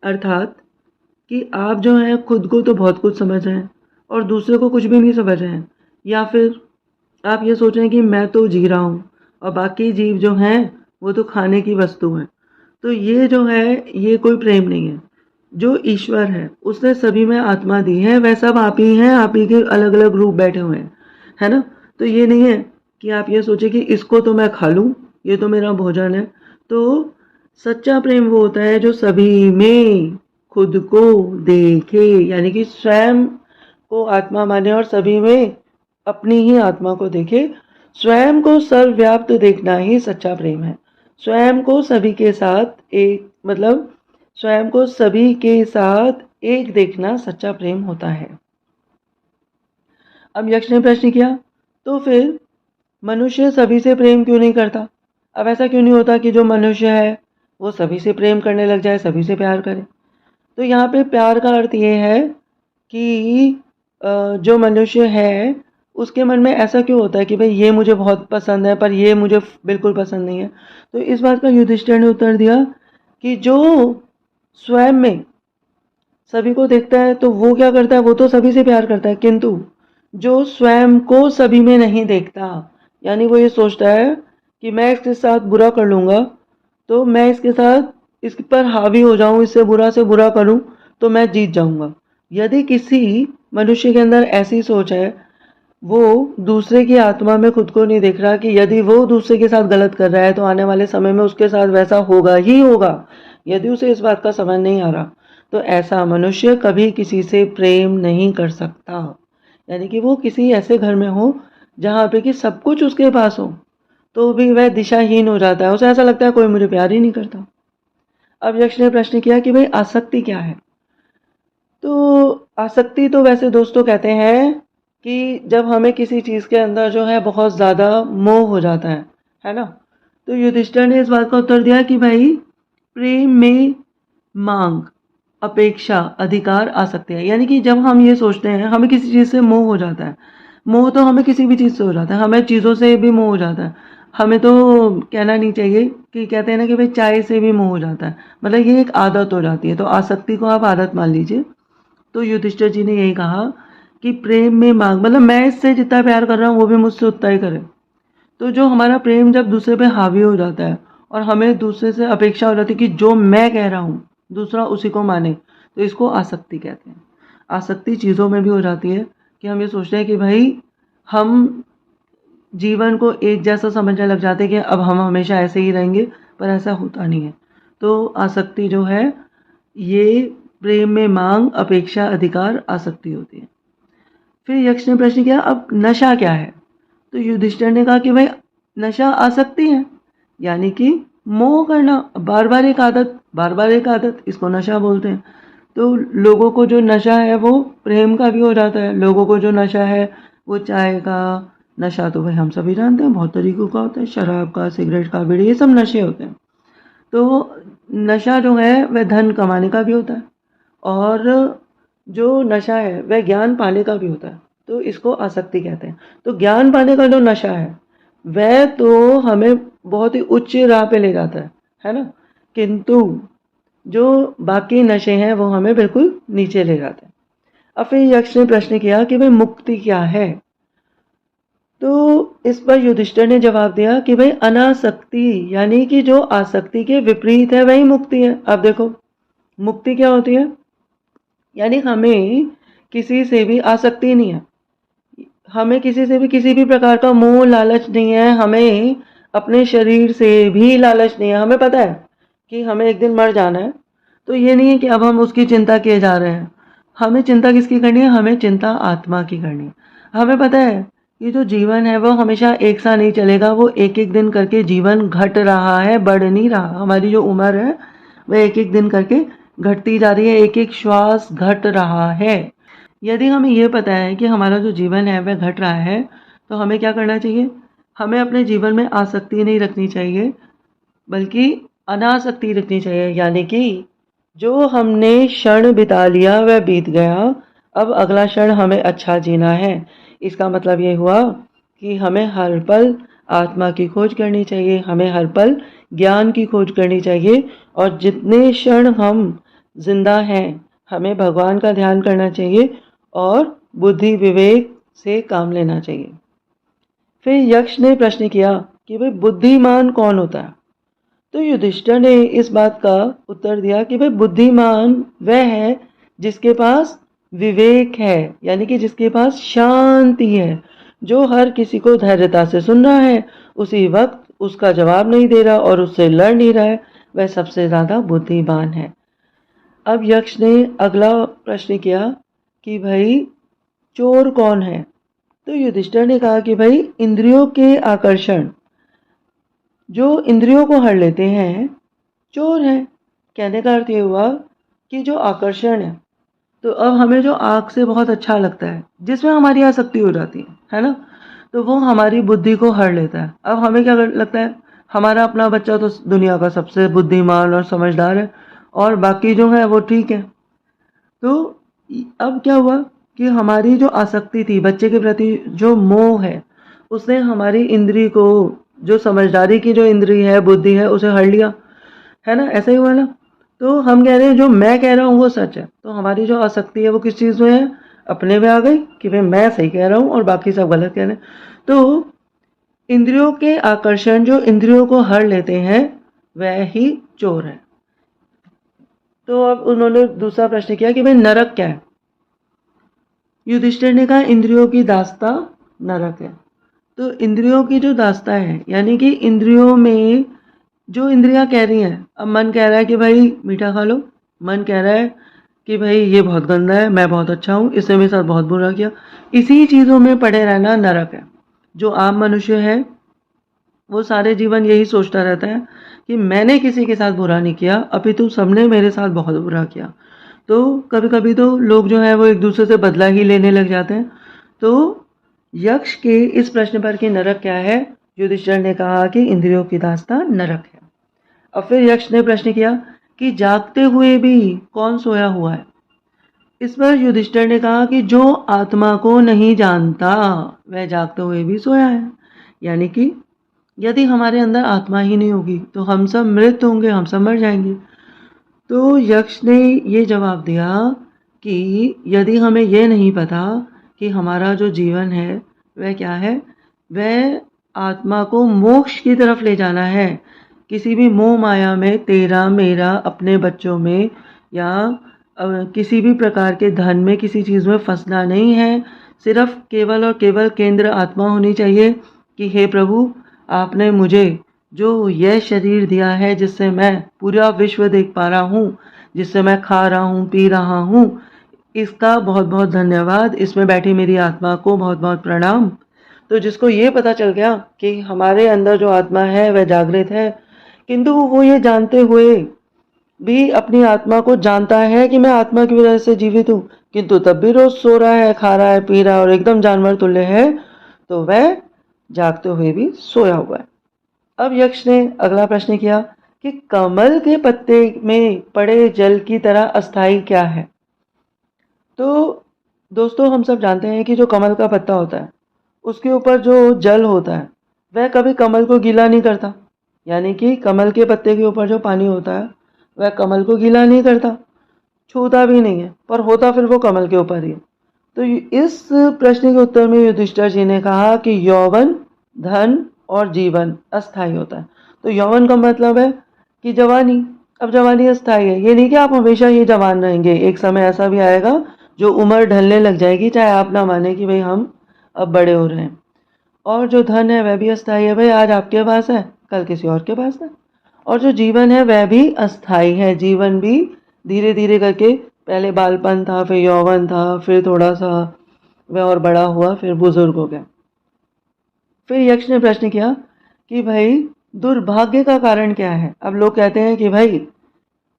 अर्थात कि आप जो हैं खुद को तो बहुत कुछ समझ रहे हैं और दूसरे को कुछ भी नहीं समझ रहे हैं, या फिर आप ये सोच रहे हैं कि मैं तो जी रहा हूँ और बाकी जीव जो हैं वो तो खाने की वस्तु हैं। तो ये जो है, ये कोई प्रेम नहीं है। जो ईश्वर है उसने सभी में आत्मा दी है, वह सब आप ही हैं, आप ही के अलग अलग रूप बैठे हुए हैं, है ना। तो ये नहीं है कि आप ये सोचे कि इसको तो मैं खा लूँ, ये तो मेरा भोजन है। तो सच्चा प्रेम वो होता है जो सभी में खुद को देखे, यानी कि स्वयं को आत्मा माने और सभी में अपनी ही आत्मा को देखे। स्वयं को सर्वव्याप्त देखना ही सच्चा प्रेम है। स्वयं को सभी के साथ एक, मतलब स्वयं को सभी के साथ एक देखना सच्चा प्रेम होता है। अब यक्ष ने प्रश्न किया, तो फिर मनुष्य सभी से प्रेम क्यों नहीं करता? अब ऐसा क्यों नहीं होता कि जो मनुष्य है वो सभी से प्रेम करने लग जाए, सभी से प्यार करे। तो यहाँ पे प्यार का अर्थ ये है कि जो मनुष्य है उसके मन में ऐसा क्यों होता है कि भाई ये मुझे बहुत पसंद है पर ये मुझे बिल्कुल पसंद नहीं है। तो इस बात का युधिष्ठिर ने उत्तर दिया कि जो स्वयं में सभी को देखता है तो वो क्या करता है, वो तो सभी से प्यार करता है, किंतु जो स्वयं को सभी में नहीं देखता, यानी वो ये सोचता है कि मैं इसके साथ बुरा कर लूँगा तो मैं इसके साथ इस पर हावी हो जाऊं, इससे बुरा से बुरा करूं तो मैं जीत जाऊंगा। यदि किसी मनुष्य के अंदर ऐसी सोच है, वो दूसरे की आत्मा में खुद को नहीं देख रहा कि यदि वो दूसरे के साथ गलत कर रहा है तो आने वाले समय में उसके साथ वैसा होगा ही होगा, यदि उसे इस बात का समझ नहीं आ रहा तो ऐसा मनुष्य कभी किसी से प्रेम नहीं कर सकता। यानी कि वो किसी ऐसे घर में हो जहाँ पे कि सब कुछ उसके पास हो तो भी वह दिशाहीन हो जाता है, उसे ऐसा लगता है कोई मुझे प्यार ही नहीं करता। अब यक्ष ने प्रश्न किया कि भाई आसक्ति क्या है। तो आसक्ति तो वैसे दोस्तों कहते हैं कि जब हमें किसी चीज़ के अंदर जो है बहुत ज़्यादा मोह हो जाता है ना। तो युधिष्ठिर ने इस बात का उत्तर दिया कि भाई प्रेम में मांग, अपेक्षा, अधिकार आसक्ति है। यानी कि जब हम ये सोचते हैं हमें किसी चीज़ से मोह हो जाता है, मोह तो हमें किसी भी चीज़ से हो जाता है, हमें चीज़ों से भी मोह हो जाता है। हमें तो कहना नहीं चाहिए कि कहते हैं ना कि भाई चाय से भी मोह हो जाता है, मतलब ये एक आदत हो जाती है। तो आसक्ति को आप आदत मान लीजिए। तो युधिष्ठिर जी ने यही कहा कि प्रेम में मांग, मतलब मैं इससे जितना प्यार कर रहा हूँ वो भी मुझसे उतना ही करे। तो जो हमारा प्रेम जब दूसरे पे हावी हो जाता है और हमें दूसरे से अपेक्षा हो जाती है कि जो मैं कह रहा हूँ दूसरा उसी को माने, तो इसको आसक्ति कहते हैं। आसक्ति चीज़ों में भी हो जाती है कि हम ये सोचते हैं कि भाई हम जीवन को एक जैसा समझने लग जाते हैं कि अब हम हमेशा ऐसे ही रहेंगे, पर ऐसा होता नहीं है। तो आसक्ति जो है ये प्रेम में मांग, अपेक्षा, अधिकार आसक्ति होती है। फिर यक्ष ने प्रश्न किया अब नशा क्या है। तो युधिष्ठिर ने कहा कि भाई नशा आसक्ति है, यानी कि मोह करना, बार बार एक आदत, बार बार एक आदत, इसको नशा बोलते हैं। तो लोगों को जो नशा है वो प्रेम का भी हो जाता है, लोगों को जो नशा है वो चाय का नशा, तो भाई हम सभी जानते हैं बहुत तरीकों का होता है, शराब का, सिगरेट का, बीड़ी, ये सब नशे होते हैं। तो नशा जो है वह धन कमाने का भी होता है और जो नशा है वह ज्ञान पाने का भी होता है, तो इसको आसक्ति कहते हैं। तो ज्ञान पाने का जो नशा है वह तो हमें बहुत ही उच्च राह पे ले जाता है ना, किंतु जो बाकी नशे हैं वो हमें बिल्कुल नीचे ले जाते हैं। अब फिर यक्ष ने प्रश्न किया कि भाई मुक्ति क्या है। तो इस पर युधिष्ठिर ने जवाब दिया कि भाई अनासक्ति, यानी कि जो आसक्ति के विपरीत है वही मुक्ति है। अब देखो मुक्ति क्या होती है, यानी हमें किसी से भी आसक्ति नहीं है, हमें किसी से भी किसी भी प्रकार का मोह लालच नहीं है, हमें अपने शरीर से भी लालच नहीं है। हमें पता है कि हमें एक दिन मर जाना है, तो ये नहीं है कि अब हम उसकी चिंता किए जा रहे हैं। हमें चिंता किसकी करनी है, हमें चिंता आत्मा की करनी है। हमें पता है ये जो जीवन है वो हमेशा एक सा नहीं चलेगा, वो एक एक दिन करके जीवन घट रहा है, बढ़ नहीं रहा। हमारी जो उम्र है वह एक एक दिन करके घटती जा रही है, एक एक श्वास घट रहा है। यदि हमें ये पता है कि हमारा जो जीवन है वह घट रहा है तो हमें क्या करना चाहिए, हमें अपने जीवन में आसक्ति नहीं रखनी चाहिए बल्कि अनासक्ति रखनी चाहिए। यानी कि जो हमने क्षण बिता लिया वह बीत गया, अब अगला क्षण हमें अच्छा जीना है। इसका मतलब ये हुआ कि हमें हर पल आत्मा की खोज करनी चाहिए, हमें हर पल ज्ञान की खोज करनी चाहिए और जितने क्षण हम जिंदा हैं हमें भगवान का ध्यान करना चाहिए और बुद्धि विवेक से काम लेना चाहिए। फिर यक्ष ने प्रश्न किया कि भाई बुद्धिमान कौन होता है। तो युधिष्ठिर ने इस बात का उत्तर दिया कि भाई बुद्धिमान वह है जिसके पास विवेक है, यानी कि जिसके पास शांति है, जो हर किसी को धैर्यता से सुन रहा है, उसी वक्त उसका जवाब नहीं दे रहा और उससे लड़ नहीं रहा है, वह सबसे ज्यादा बुद्धिमान है। अब यक्ष ने अगला प्रश्न किया कि भाई चोर कौन है। तो युधिष्ठिर ने कहा कि भाई इंद्रियों के आकर्षण, जो इंद्रियों को हर लेते हैं, चोर है। कहने का अर्थ ये हुआ कि जो आकर्षण है, तो अब हमें जो आँख से बहुत अच्छा लगता है, जिसमें हमारी आसक्ति हो जाती है ना, तो वो हमारी बुद्धि को हर लेता है। अब हमें क्या लगता है, हमारा अपना बच्चा तो दुनिया का सबसे बुद्धिमान और समझदार है और बाकी जो है वो ठीक है। तो अब क्या हुआ कि हमारी जो आसक्ति थी बच्चे के प्रति, जो मोह है, उसने हमारी इंद्री को, जो समझदारी की जो इंद्री है, बुद्धि है, उसे हर लिया, है ना? ऐसा ही हुआ ना? तो हम कह रहे हैं जो मैं कह रहा हूँ वो सच है, तो हमारी जो आसक्ति है वो किस चीज़ में है? अपने में आ गई कि भाई मैं सही कह रहा हूँ और बाकी सब गलत कह रहे हैं। तो इंद्रियों के आकर्षण जो इंद्रियों को हर लेते हैं वह ही चोर है। तो अब उन्होंने दूसरा प्रश्न किया कि भाई नरक क्या है? युधिष्ठिर ने कहा इंद्रियों की दास्ता नरक है। तो इंद्रियों की जो दास्ता है यानी कि इंद्रियों में जो इंद्रियां कह रही हैं, अब मन कह रहा है कि भाई मीठा खा लो, मन कह रहा है कि भाई ये बहुत गंदा है, मैं बहुत अच्छा हूँ, इसने मेरे साथ बहुत बुरा किया, इसी चीज़ों में पड़े रहना नरक है। जो आम मनुष्य है वो सारे जीवन यही सोचता रहता है कि मैंने किसी के साथ बुरा नहीं किया, अपितु सबने मेरे साथ बहुत बुरा किया। तो कभी कभी तो लोग जो है वो एक दूसरे से बदला ही लेने लग जाते हैं। तो यक्ष के इस प्रश्न पर कि नरक क्या है, युधिष्ठिर ने कहा कि इंद्रियों की दास्तां नरक है। अब फिर यक्ष ने प्रश्न किया कि जागते हुए भी कौन सोया हुआ है? इस पर युधिष्ठिर ने कहा कि जो आत्मा को नहीं जानता वह जागते हुए भी सोया है। यानी कि यदि हमारे अंदर आत्मा ही नहीं होगी तो हम सब मृत होंगे, हम सब मर जाएंगे। तो यक्ष ने ये जवाब दिया कि यदि हमें यह नहीं पता कि हमारा जो जीवन है वह क्या है, वह आत्मा को मोक्ष की तरफ ले जाना है, किसी भी मोह माया में, तेरा मेरा, अपने बच्चों में या किसी भी प्रकार के धन में, किसी चीज़ में फंसना नहीं है। सिर्फ केवल और केवल केंद्र आत्मा होनी चाहिए कि हे प्रभु, आपने मुझे जो यह शरीर दिया है जिससे मैं पूरा विश्व देख पा रहा हूँ, जिससे मैं खा रहा हूँ, पी रहा हूँ, इसका बहुत बहुत धन्यवाद, इसमें बैठी मेरी आत्मा को बहुत बहुत प्रणाम। तो जिसको ये पता चल गया कि हमारे अंदर जो आत्मा है वह जागृत है, किंतु वो ये जानते हुए भी अपनी आत्मा को जानता है कि मैं आत्मा की वजह से जीवित हूँ, किंतु तब भी रोज सो रहा है, खा रहा है, पी रहा है और एकदम जानवर तुल्य है, तो वह जागते हुए भी सोया हुआ है। अब यक्ष ने अगला प्रश्न किया कि कमल के पत्ते में पड़े जल की तरह अस्थाई क्या है? तो दोस्तों हम सब जानते हैं कि जो कमल का पत्ता होता है उसके ऊपर जो जल होता है वह कभी कमल को गीला नहीं करता। यानी कि कमल के पत्ते के ऊपर जो पानी होता है वह कमल को गीला नहीं करता, छूता भी नहीं है, पर होता फिर वो कमल के ऊपर ही है। तो इस प्रश्न के उत्तर में युधिष्ठिर जी ने कहा कि यौवन, धन और जीवन अस्थाई होता है। तो यौवन का मतलब है कि जवानी। अब जवानी अस्थाई है, ये नहीं कि आप हमेशा ही जवान रहेंगे, एक समय ऐसा भी आएगा जो उम्र ढलने लग जाएगी, चाहे आप ना माने कि भाई हम अब बड़े हो रहे हैं। और जो धन है वह भी अस्थाई है, भाई आज आपके पास है कल किसी और के पास है। और जो जीवन है वह भी अस्थाई है, जीवन भी धीरे धीरे करके, पहले बालपन था, फिर यौवन था, फिर थोड़ा सा वह और बड़ा हुआ, फिर बुजुर्ग हो गया। फिर यक्ष ने प्रश्न किया कि भाई दुर्भाग्य का कारण क्या है? अब लोग कहते हैं कि भाई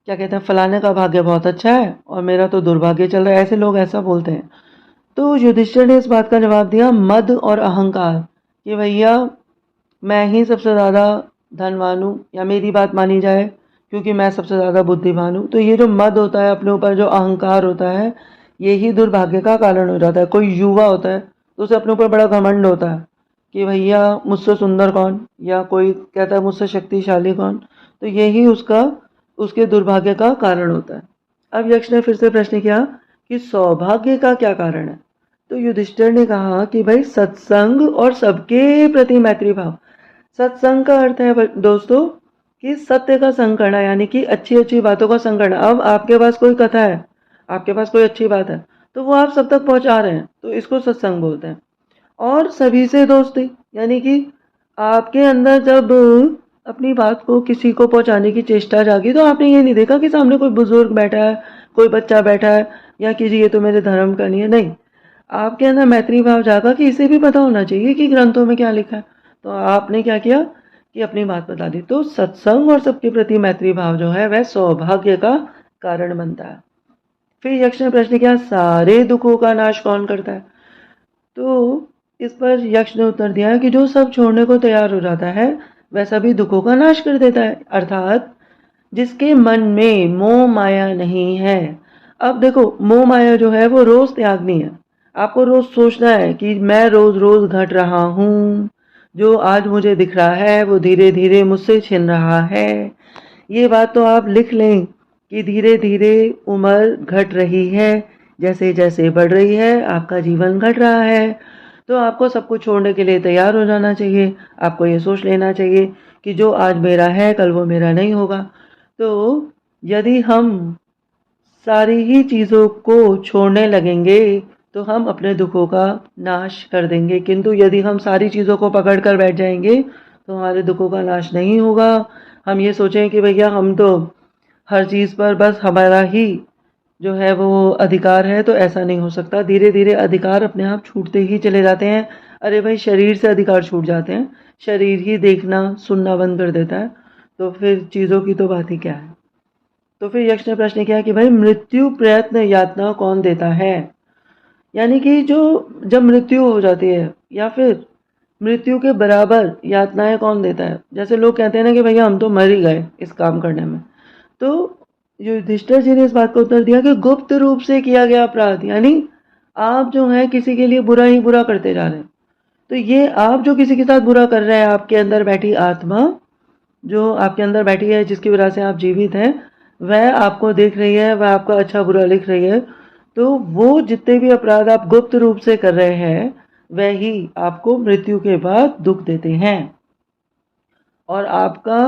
क्या कहते हैं, फलाने का भाग्य बहुत अच्छा है और मेरा तो दुर्भाग्य चल रहा है, ऐसे लोग ऐसा बोलते हैं। तो युधिष्ठिर ने इस बात का जवाब दिया, मद और अहंकार, कि भैया मैं ही सबसे ज़्यादा धनवान हूँ या मेरी बात मानी जाए क्योंकि मैं सबसे ज़्यादा बुद्धिमान हूँ। तो ये जो मद होता है, अपने ऊपर जो अहंकार होता है, यही दुर्भाग्य का कारण हो जाता है। कोई युवा होता है तो उसे अपने ऊपर बड़ा घमंड होता है कि भैया मुझसे सुंदर कौन, या कोई कहता है मुझसे शक्तिशाली कौन, तो यही उसके दुर्भाग्य का कारण होता है। अब यक्ष ने फिर से प्रश्न किया कि सौभाग्य का क्या कारण है? तो युधिष्ठिर ने कहा कि भाई सत्संग और सबके प्रति मैत्री भाव। सत्संग का अर्थ है दोस्तों कि सत्य का संग करना, यानी कि अच्छी अच्छी बातों का संग करना। अब आपके पास कोई कथा है, आपके पास कोई अच्छी बात है, तो वो आप सब तक पहुंचा रहे हैं, तो इसको सत्संग बोलते हैं। और सभी से दोस्ती, यानी कि आपके अंदर जब अपनी बात को किसी को पहुंचाने की चेष्टा जागी, तो आपने ये नहीं देखा कि सामने कोई बुजुर्ग बैठा है, कोई बच्चा बैठा है, या कि जी ये तो मेरे धर्म का नहीं है, नहीं, आपके अंदर मैत्री भाव जागा कि इसे भी पता होना चाहिए कि ग्रंथों में क्या लिखा है। तो आपने क्या किया कि अपनी बात बता दी। तो सत्संग और सबके प्रति मैत्री भाव जो है वह सौभाग्य का कारण बनता है। फिर यक्ष ने प्रश्न किया, सारे दुखों का नाश कौन करता है? तो इस पर यक्ष ने उत्तर दिया कि जो सब छोड़ने को तैयार हो जाता है वह सभी दुखों का नाश कर देता है, अर्थात जिसके मन में मोह माया नहीं है। अब देखो, मोह माया जो है वो रोज त्यागनी है। आपको रोज सोचना है कि मैं रोज रोज घट रहा हूँ, जो आज मुझे दिख रहा है वो धीरे धीरे मुझसे छिन रहा है। ये बात तो आप लिख लें कि धीरे धीरे उम्र घट रही है, जैसे जैसे बढ़ रही है आपका जीवन घट रहा है। तो आपको सब कुछ छोड़ने के लिए तैयार हो जाना चाहिए। आपको ये सोच लेना चाहिए कि जो आज मेरा है कल वो मेरा नहीं होगा। तो यदि हम सारी ही चीज़ों को छोड़ने लगेंगे तो हम अपने दुखों का नाश कर देंगे, किंतु यदि हम सारी चीज़ों को पकड़ कर बैठ जाएंगे तो हमारे दुखों का नाश नहीं होगा। हम ये सोचें कि भैया हम तो हर चीज़ पर बस हमारा ही जो है वो अधिकार है, तो ऐसा नहीं हो सकता। धीरे धीरे अधिकार अपने आप छूटते ही चले जाते हैं। अरे भाई, शरीर से अधिकार छूट जाते हैं, शरीर ही देखना सुनना बंद कर देता है, तो फिर चीज़ों की तो बात ही क्या है। तो फिर यक्ष ने प्रश्न किया कि भाई, मृत्यु प्रयत्न यातना कौन देता है? यानी कि जो जब मृत्यु हो जाती है या फिर मृत्यु के बराबर यातनाएं कौन देता है? जैसे लोग कहते हैं ना कि भैया हम तो मर ही गए इस काम करने में। तो युधिष्ठिर जी ने इस बात का उत्तर दिया कि गुप्त रूप से किया गया अपराध, यानी आप जो है किसी के लिए बुरा ही बुरा करते जा रहे हैं। तो ये आप जो किसी के साथ बुरा कर रहे हैं, आपके अंदर बैठी आत्मा जो आपके अंदर बैठी है, जिसकी वजह से आप जीवित हैं, वह आपको देख रही है, वह आपका अच्छा बुरा लिख रही है। तो वो जितने भी अपराध आप गुप्त रूप से कर रहे हैं वह ही आपको मृत्यु के बाद दुख देते हैं। और आपका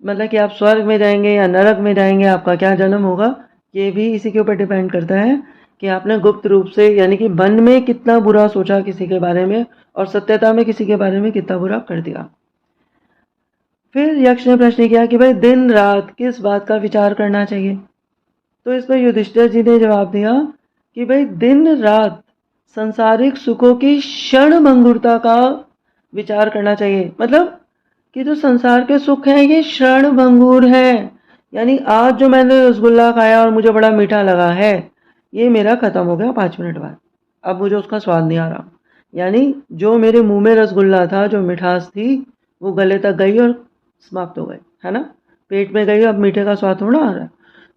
मतलब कि आप स्वर्ग में जाएंगे या नरक में जाएंगे, आपका क्या जन्म होगा, ये भी इसी के ऊपर डिपेंड करता है कि आपने गुप्त रूप से यानी कि मन में कितना बुरा सोचा किसी के बारे में और सत्यता में किसी के बारे में कितना बुरा कर दिया। फिर यक्ष ने प्रश्न किया कि भाई, दिन रात किस बात का विचार करना चाहिए? तो इस पर युधिष्ठिर जी ने जवाब दिया कि भाई, दिन रात संसारिक सुखों की क्षण भंगुरता का विचार करना चाहिए। मतलब कि जो संसार के सुख हैं ये क्षण भंगुर है। यानी आज जो मैंने रसगुल्ला खाया और मुझे बड़ा मीठा लगा है, ये मेरा खत्म हो गया 5 मिनट बाद, अब मुझे उसका स्वाद नहीं आ रहा। यानी जो मेरे मुंह में रसगुल्ला था, जो मिठास थी, वो गले तक गई और समाप्त हो गई, है ना, पेट में गई, अब मीठे का स्वाद थोड़ा आ रहा है।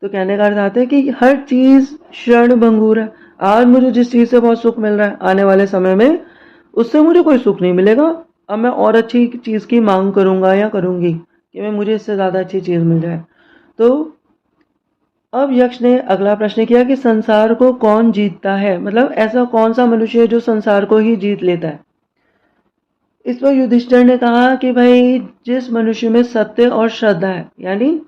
तो कहने का अर्थ आता है कि हर चीज क्षण भंगुर है। आज मुझे जिस चीज से बहुत सुख मिल रहा है, आने वाले समय में उससे मुझे कोई सुख नहीं मिलेगा। अब मैं और अच्छी चीज की मांग करूंगा या करूंगी कि मैं मुझे इससे ज्यादा अच्छी चीज मिल जाए। तो अब यक्ष ने अगला प्रश्न किया कि संसार को कौन जीतता है? मतलब ऐसा कौन सा मनुष्य है जो संसार को ही जीत लेता है? इस पर युधिष्ठिर ने कहा कि भाई, जिस मनुष्य में सत्य और श्रद्धा है, यानी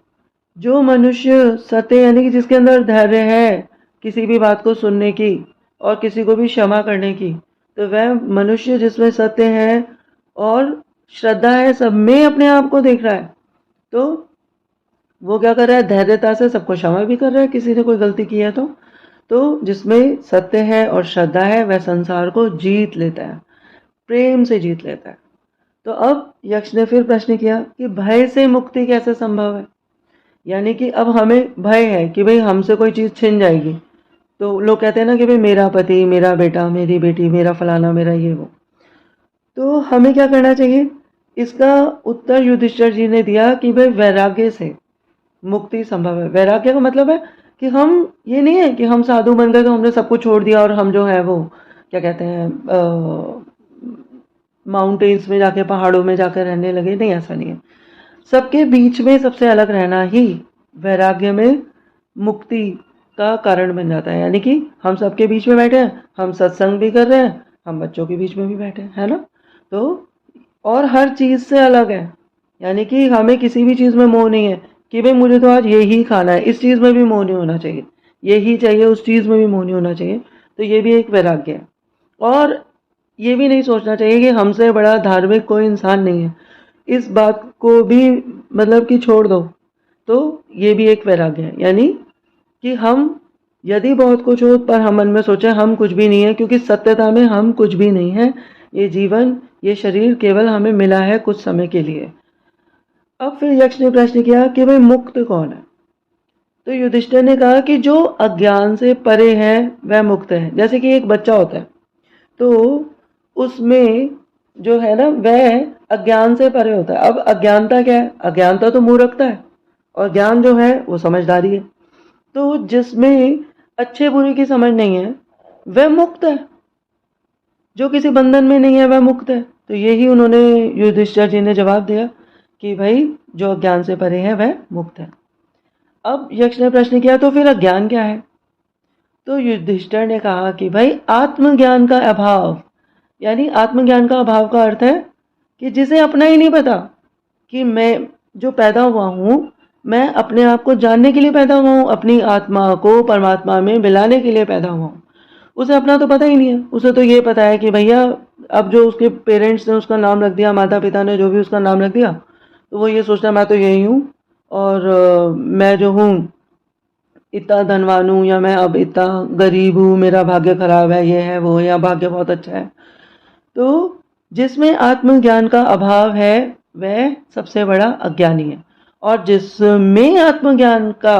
जो मनुष्य सत्य यानी कि जिसके अंदर धैर्य है किसी भी बात को सुनने की और किसी को भी क्षमा करने की, तो वह मनुष्य जिसमें सत्य है और श्रद्धा है, सब में अपने आप को देख रहा है, तो वो क्या कर रहा है, धैर्यता से सबको क्षमा भी कर रहा है किसी ने कोई गलती की है तो जिसमें सत्य है और श्रद्धा है वह संसार को जीत लेता है, प्रेम से जीत लेता है। तो अब यक्ष ने फिर प्रश्न किया कि भय से मुक्ति कैसे संभव है? यानी कि अब हमें भय है कि भाई हमसे कोई चीज़ छिन जाएगी। तो लोग कहते हैं ना कि भाई, मेरा पति, मेरा बेटा, मेरी बेटी, मेरा फलाना, मेरा ये वो। तो हमें क्या करना चाहिए? इसका उत्तर युधिष्ठिर जी ने दिया कि भाई, वैराग्य से मुक्ति संभव है। वैराग्य का मतलब है कि हम ये नहीं है कि हम साधु बन गए तो हमने सब कुछ छोड़ दिया और हम जो है वो क्या कहते हैं, माउंटेन्स में जाके, पहाड़ों में जाकर रहने लगे। नहीं, ऐसा नहीं है। सबके बीच में सबसे अलग रहना ही वैराग्य में मुक्ति का कारण बन जाता है। यानी कि हम सबके बीच में बैठे हैं, हम सत्संग भी कर रहे हैं, हम बच्चों के बीच में भी बैठे हैं, है ना। तो और हर चीज से अलग है, यानी कि हमें किसी भी चीज में मोह नहीं है कि भाई मुझे तो आज यही खाना है, इस चीज में भी मोह नहीं होना चाहिए, यही चाहिए, उस चीज में भी मोह नहीं होना चाहिए। तो ये भी एक वैराग्य है। और ये भी नहीं सोचना चाहिए कि हमसे बड़ा धार्मिक कोई इंसान नहीं है, इस बात को भी मतलब कि छोड़ दो। तो ये भी एक वैराग्य है, यानी कि हम यदि बहुत कुछ हो पर हम मन में सोचे हम कुछ भी नहीं है, क्योंकि सत्यता में हम कुछ भी नहीं है। ये जीवन, ये शरीर केवल हमें मिला है कुछ समय के लिए। अब फिर यक्ष ने प्रश्न किया कि भाई, मुक्त कौन है? तो युधिष्ठिर ने कहा कि जो अज्ञान से परे है वह मुक्त है। जैसे कि एक बच्चा होता है, तो उसमें जो है ना वह अज्ञान से परे होता है। अब अज्ञानता क्या है? अज्ञानता तो मूर्खता है और ज्ञान जो है वो समझदारी है। तो जिसमें अच्छे बुरे की समझ नहीं है वह मुक्त है, जो किसी बंधन में नहीं है वह मुक्त है। तो यही उन्होंने युधिष्ठिर जी ने जवाब दिया कि भाई जो अज्ञान से परे है वह मुक्त है। अब यक्ष ने प्रश्न किया तो फिर अज्ञान क्या है? तो युधिष्ठिर ने कहा कि भाई आत्मज्ञान का अभाव, यानी आत्मज्ञान का अभाव का अर्थ है कि जिसे अपना ही नहीं पता कि मैं जो पैदा हुआ हूँ, मैं अपने आप को जानने के लिए पैदा हुआ हूँ, अपनी आत्मा को परमात्मा में मिलाने के लिए पैदा हुआ हूँ। उसे अपना तो पता ही नहीं है। उसे तो ये पता है कि भैया अब जो उसके पेरेंट्स ने उसका नाम रख दिया, माता पिता ने जो भी उसका नाम रख दिया, तो वो ये सोचता है मैं तो यही हूँ और मैं जो हूँ इतना धनवान हूँ या मैं अब इतना गरीब हूँ, मेरा भाग्य खराब है, ये है वो है, या भाग्य बहुत अच्छा है। तो जिसमें आत्मज्ञान का अभाव है वह सबसे बड़ा अज्ञानी है। और जिसमें आत्मज्ञान का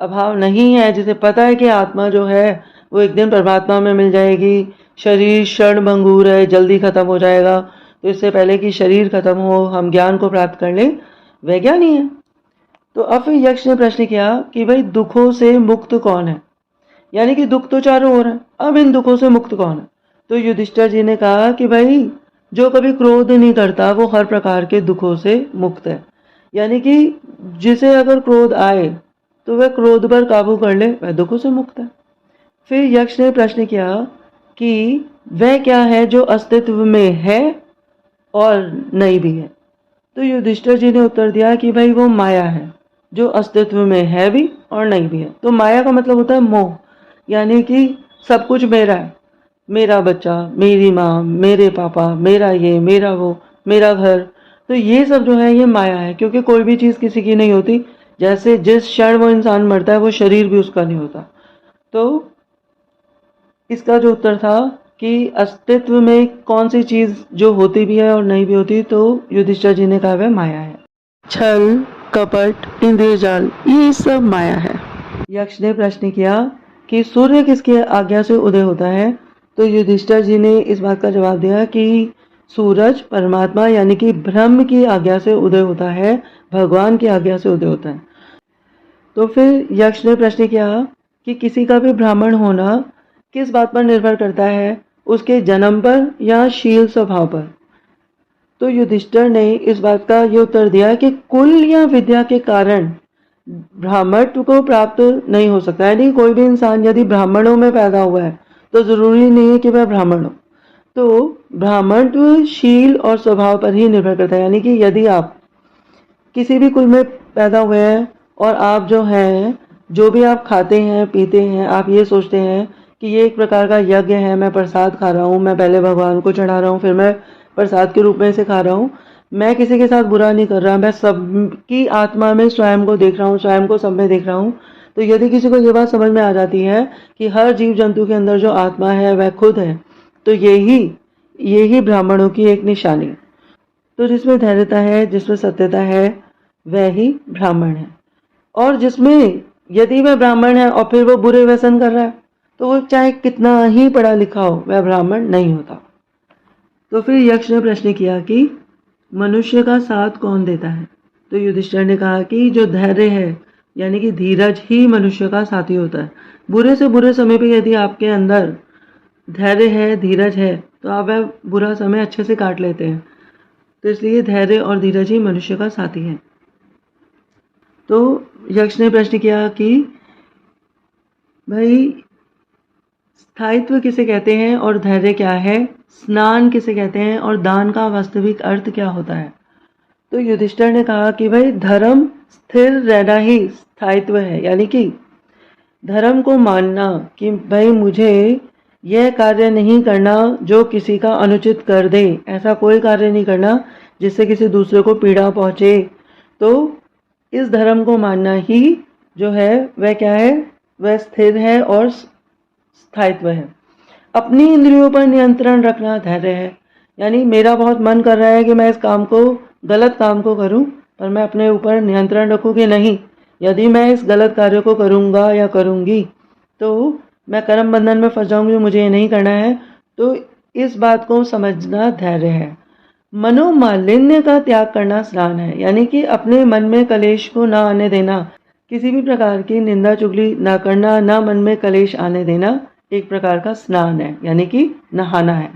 अभाव नहीं है, जिसे पता है कि आत्मा जो है वो एक दिन परमात्मा में मिल जाएगी, शरीर क्षण भंगुर है, जल्दी खत्म हो जाएगा, तो इससे पहले कि शरीर खत्म हो हम ज्ञान को प्राप्त कर लें, वह ज्ञानी है। तो अब फिर यक्ष ने प्रश्न किया कि भाई दुखों से मुक्त कौन है? यानी कि दुख तो चारों ओर है, अब इन दुखों से मुक्त कौन है? तो युधिष्ठिर जी ने कहा कि भाई जो कभी क्रोध नहीं करता वो हर प्रकार के दुखों से मुक्त है। यानी कि जिसे अगर क्रोध आए तो वह क्रोध पर काबू कर ले, वह दुखों से मुक्त है। फिर यक्ष ने प्रश्न किया कि वह क्या है जो अस्तित्व में है और नहीं भी है? तो युधिष्ठिर जी ने उत्तर दिया कि भाई वो माया है, जो अस्तित्व में है भी और नहीं भी है। तो माया का मतलब होता है मोह, यानी कि सब कुछ मेरा है, मेरा बच्चा, मेरी माँ, मेरे पापा, मेरा ये, मेरा वो, मेरा घर। तो ये सब जो है ये माया है, क्योंकि कोई भी चीज़ किसी की नहीं होती। जैसे जिस क्षण वो इंसान मरता है वो शरीर भी उसका नहीं होता। तो इसका जो उत्तर था कि अस्तित्व में कौन सी चीज़ जो होती भी है और नहीं भी होती, तो युधिष्ठिर जी ने कहा वह माया है। छल, कपट, इंद्रिय जाल, ये सब माया है। यक्ष ने प्रश्न किया कि सूर्य किसकी आज्ञा से उदय होता है? तो युधिष्ठिर जी ने इस बात का जवाब दिया कि सूरज परमात्मा यानी कि ब्रह्म की आज्ञा से उदय होता है, भगवान की आज्ञा से उदय होता है। तो फिर यक्ष ने प्रश्न किया कि किसी का भी ब्राह्मण होना किस बात पर निर्भर करता है, उसके जन्म पर या शील स्वभाव पर? तो युधिष्ठिर ने इस बात का ये उत्तर दिया कि कुल या विद्या के कारण ब्राह्मणत्व को प्राप्त नहीं हो सकता। यानी कोई भी इंसान यदि ब्राह्मणों में पैदा हुआ है तो जरूरी नहीं है कि वह ब्राह्मण हो। तो ब्राह्मणत्व शील और स्वभाव पर ही निर्भर करता है। यानी कि यदि आप किसी भी कुल में पैदा हुए हैं और आप जो हैं, जो भी आप खाते हैं पीते हैं, आप ये सोचते हैं कि ये एक प्रकार का यज्ञ है, मैं प्रसाद खा रहा हूँ, मैं पहले भगवान को चढ़ा रहा हूँ, फिर मैं प्रसाद के रूप में इसे खा रहा हूँ, मैं किसी के साथ बुरा नहीं कर रहा, मैं सबकी आत्मा में स्वयं को देख रहा हूँ, स्वयं को सब में देख रहा हूँ। तो यदि किसी को ये बात समझ में आ जाती है कि हर जीव जंतु के अंदर जो आत्मा है वह खुद है, तो यही ब्राह्मणों की एक निशानी। तो जिसमें धैर्यता है, जिसमें सत्यता है, वह ही ब्राह्मण है। और जिसमें यदि वह ब्राह्मण है और फिर वो बुरे व्यसन कर रहा है, तो वो चाहे कितना ही पढ़ा लिखा हो, वह ब्राह्मण नहीं होता। तो फिर यक्ष ने प्रश्न किया कि मनुष्य का साथ कौन देता है? तो युधिष्ठिर ने कहा कि जो धैर्य है, यानी कि धीरज ही मनुष्य का साथी होता है। बुरे से बुरे समय पे यदि आपके अंदर धैर्य है, धीरज है, तो आप वह बुरा समय अच्छे से काट लेते हैं। तो इसलिए धैर्य और धीरज ही मनुष्य का साथी है। तो यक्ष ने प्रश्न किया कि भाई स्थायित्व किसे कहते हैं और धैर्य क्या है? स्नान किसे कहते हैं और दान का वास्तविक अर्थ क्या होता है? तो युधिष्ठिर ने कहा कि भाई धर्म स्थिर रहना ही स्थायित्व है। यानी कि धर्म को मानना कि भाई मुझे यह कार्य नहीं करना जो किसी का अनुचित कर दे, ऐसा कोई कार्य नहीं करना जिससे किसी दूसरे को पीड़ा पहुंचे। तो इस धर्म को मानना ही जो है वह क्या है? वह स्थिर है और स्थायित्व है। अपनी इंद्रियों पर नियंत्रण रखना धैर्य है। यानी मेरा बहुत मन कर रहा है कि मैं इस काम को, गलत काम को करूं, पर मैं अपने ऊपर नियंत्रण रखूं कि नहीं, यदि मैं इस गलत कार्य को करूंगा या करूंगी तो मैं कर्म बंधन में फंस जाऊंगी, मुझे ये नहीं करना है। तो इस बात को समझना धैर्य है। मनोमालिन्य का त्याग करना स्नान है, यानी कि अपने मन में कलेश को ना आने देना, किसी भी प्रकार की निंदा चुगली ना करना, ना मन में कलेश आने देना एक प्रकार का स्नान है, यानी कि नहाना है।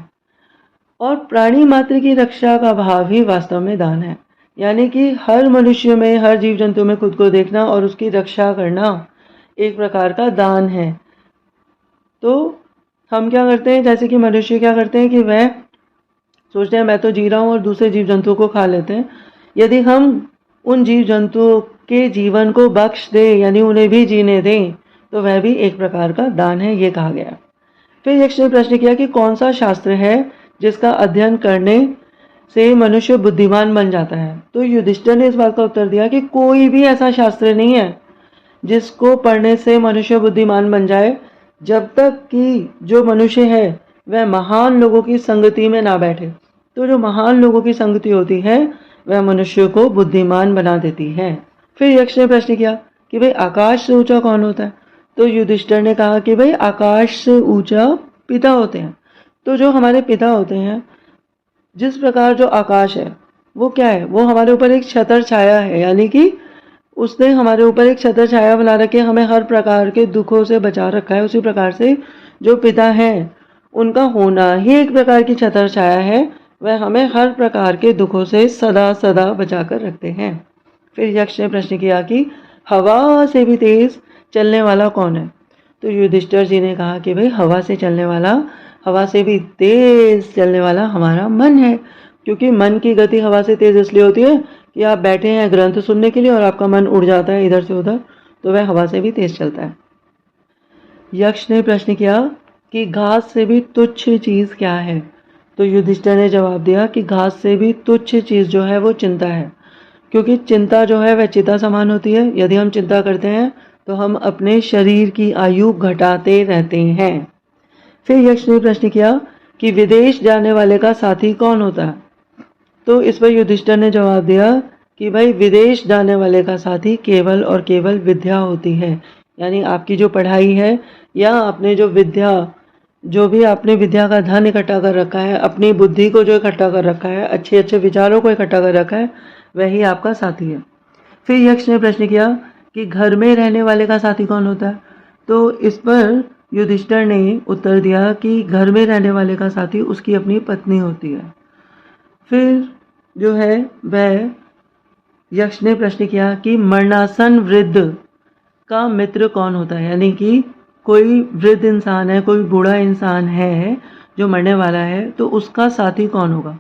और प्राणी मात्र की रक्षा का भाव ही वास्तव में दान है, यानी कि हर मनुष्य में, हर जीव जंतु में खुद को देखना और उसकी रक्षा करना एक प्रकार का दान है। तो हम क्या करते हैं, जैसे कि मनुष्य क्या करते हैं कि वह सोचते हैं मैं तो जी रहा हूँ और दूसरे जीव जंतुओं को खा लेते हैं। यदि हम उन जीव जंतुओं के जीवन को बख्श दें, यानी उन्हें भी जीने दें, तो वह भी एक प्रकार का दान है, ये कहा गया। फिर यक्ष ने प्रश्न किया कि कौन सा शास्त्र है जिसका अध्ययन करने से मनुष्य बुद्धिमान बन जाता है। तो युधिष्ठिर ने इस बात का उत्तर दिया कि कोई भी ऐसा शास्त्र नहीं है जिसको पढ़ने से मनुष्य बुद्धिमान बन जाए, जब तक कि जो मनुष्य है वह महान लोगों की संगति में ना बैठे। तो जो महान लोगों की संगति होती है वह मनुष्य को बुद्धिमान बना देती है। फिर यक्ष ने प्रश्न किया कि भाई आकाश से ऊंचा कौन होता है। तो युधिष्ठिर ने कहा कि भाई आकाश से ऊंचा पिता होते हैं। तो जो हमारे पिता होते हैं, जिस प्रकार जो आकाश है वो क्या है, वो हमारे ऊपर एक छतर छाया है, यानी कि उसने हमारे ऊपर एक छतर छाया बना रखे, हमें हर प्रकार के दुखों से बचा रखा है। उसी प्रकार से जो पिता हैं उनका होना ही एक प्रकार की छतर छाया है, वह हमें हर प्रकार के दुखों से सदा सदा बचा कर रखते हैं। फिर यक्ष ने प्रश्न किया कि हवा से भी तेज चलने वाला कौन है। तो युधिष्ठिर जी ने कहा कि भाई हवा से चलने वाला, हवा से भी तेज चलने वाला हमारा मन है, क्योंकि मन की गति हवा से तेज इसलिए होती है कि आप बैठे हैं ग्रंथ सुनने के लिए और आपका मन उड़ जाता है इधर से उधर, तो वह हवा से भी तेज चलता है। यक्ष ने प्रश्न किया कि घास से भी तुच्छ चीज क्या है। तो युधिष्ठिर ने जवाब दिया कि घास से भी तुच्छ चीज जो है वो चिंता है, क्योंकि चिंता जो है वह चिता समान होती है। यदि हम चिंता करते हैं तो हम अपने शरीर की आयु घटाते रहते हैं। फिर यक्ष ने प्रश्न किया कि विदेश जाने वाले का साथी कौन होता है। तो इस पर युधिष्ठिर ने जवाब दिया कि भाई विदेश जाने वाले का साथी केवल और केवल विद्या होती है, यानी आपकी जो पढ़ाई है या आपने जो विद्या, जो भी आपने विद्या का धन इकट्ठा कर रखा है, अपनी बुद्धि को जो इकट्ठा कर रखा है, अच्छे अच्छे विचारों को इकट्ठा कर रखा है, वही आपका साथी है। फिर यक्ष ने प्रश्न किया कि घर में रहने वाले का साथी कौन होता है। तो इस पर युधिष्ठिर ने उत्तर दिया कि घर में रहने वाले का साथी उसकी अपनी पत्नी होती है। फिर जो है वह यक्ष ने प्रश्न किया कि मरणासन वृद्ध का मित्र कौन होता है, यानी कि कोई वृद्ध इंसान है, कोई बूढ़ा इंसान है जो मरने वाला है, तो उसका साथी कौन होगा।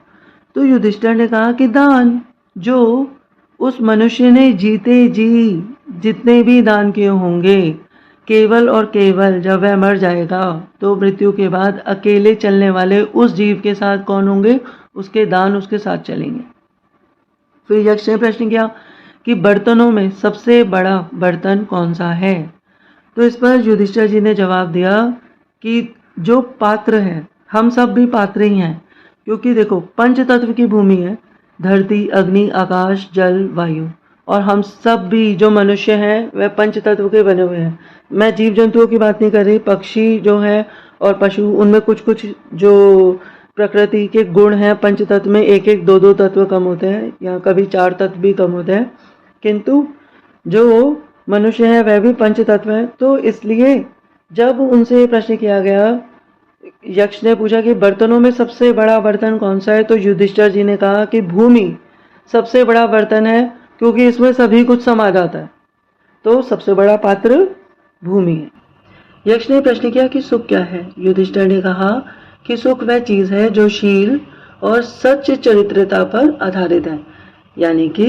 तो युधिष्ठिर ने कहा कि दान, जो उस मनुष्य ने जीते जी जितने भी दान किए होंगे, केवल और केवल जब वह मर जाएगा तो मृत्यु के बाद अकेले चलने वाले उस जीव के साथ कौन होंगे, उसके दान उसके साथ चलेंगे। फिर यक्ष ने प्रश्न किया कि बर्तनों में सबसे बड़ा बर्तन कौन सा है। तो इस पर युधिष्ठिर जी ने जवाब दिया कि जो पात्र है, हम सब भी पात्र ही हैं, क्योंकि देखो पंच तत्व की भूमि है, धरती, अग्नि, आकाश, जल, वायु, और हम सब भी जो मनुष्य हैं वह पंच तत्व के बने हुए हैं। मैं जीव जंतुओं की बात नहीं कर रही, पक्षी जो है और पशु, उनमें कुछ कुछ जो प्रकृति के गुण हैं पंच तत्व में, एक एक दो दो तत्व कम होते हैं या कभी चार तत्व भी कम होते हैं, किंतु जो मनुष्य है वह भी पंच तत्व है। तो इसलिए जब उनसे प्रश्न किया गया, यक्ष ने पूछा कि बर्तनों में सबसे बड़ा बर्तन कौन सा है, तो युधिष्ठिर जी ने कहा कि भूमि सबसे बड़ा बर्तन है, क्योंकि इसमें सभी कुछ समा जाता है, तो सबसे बड़ा पात्र भूमि है। यक्ष ने प्रश्न किया कि सुख क्या है। युधिष्ठिर ने कहा कि सुख वह चीज है जो शील और सच चरित्रता पर आधारित है, यानी कि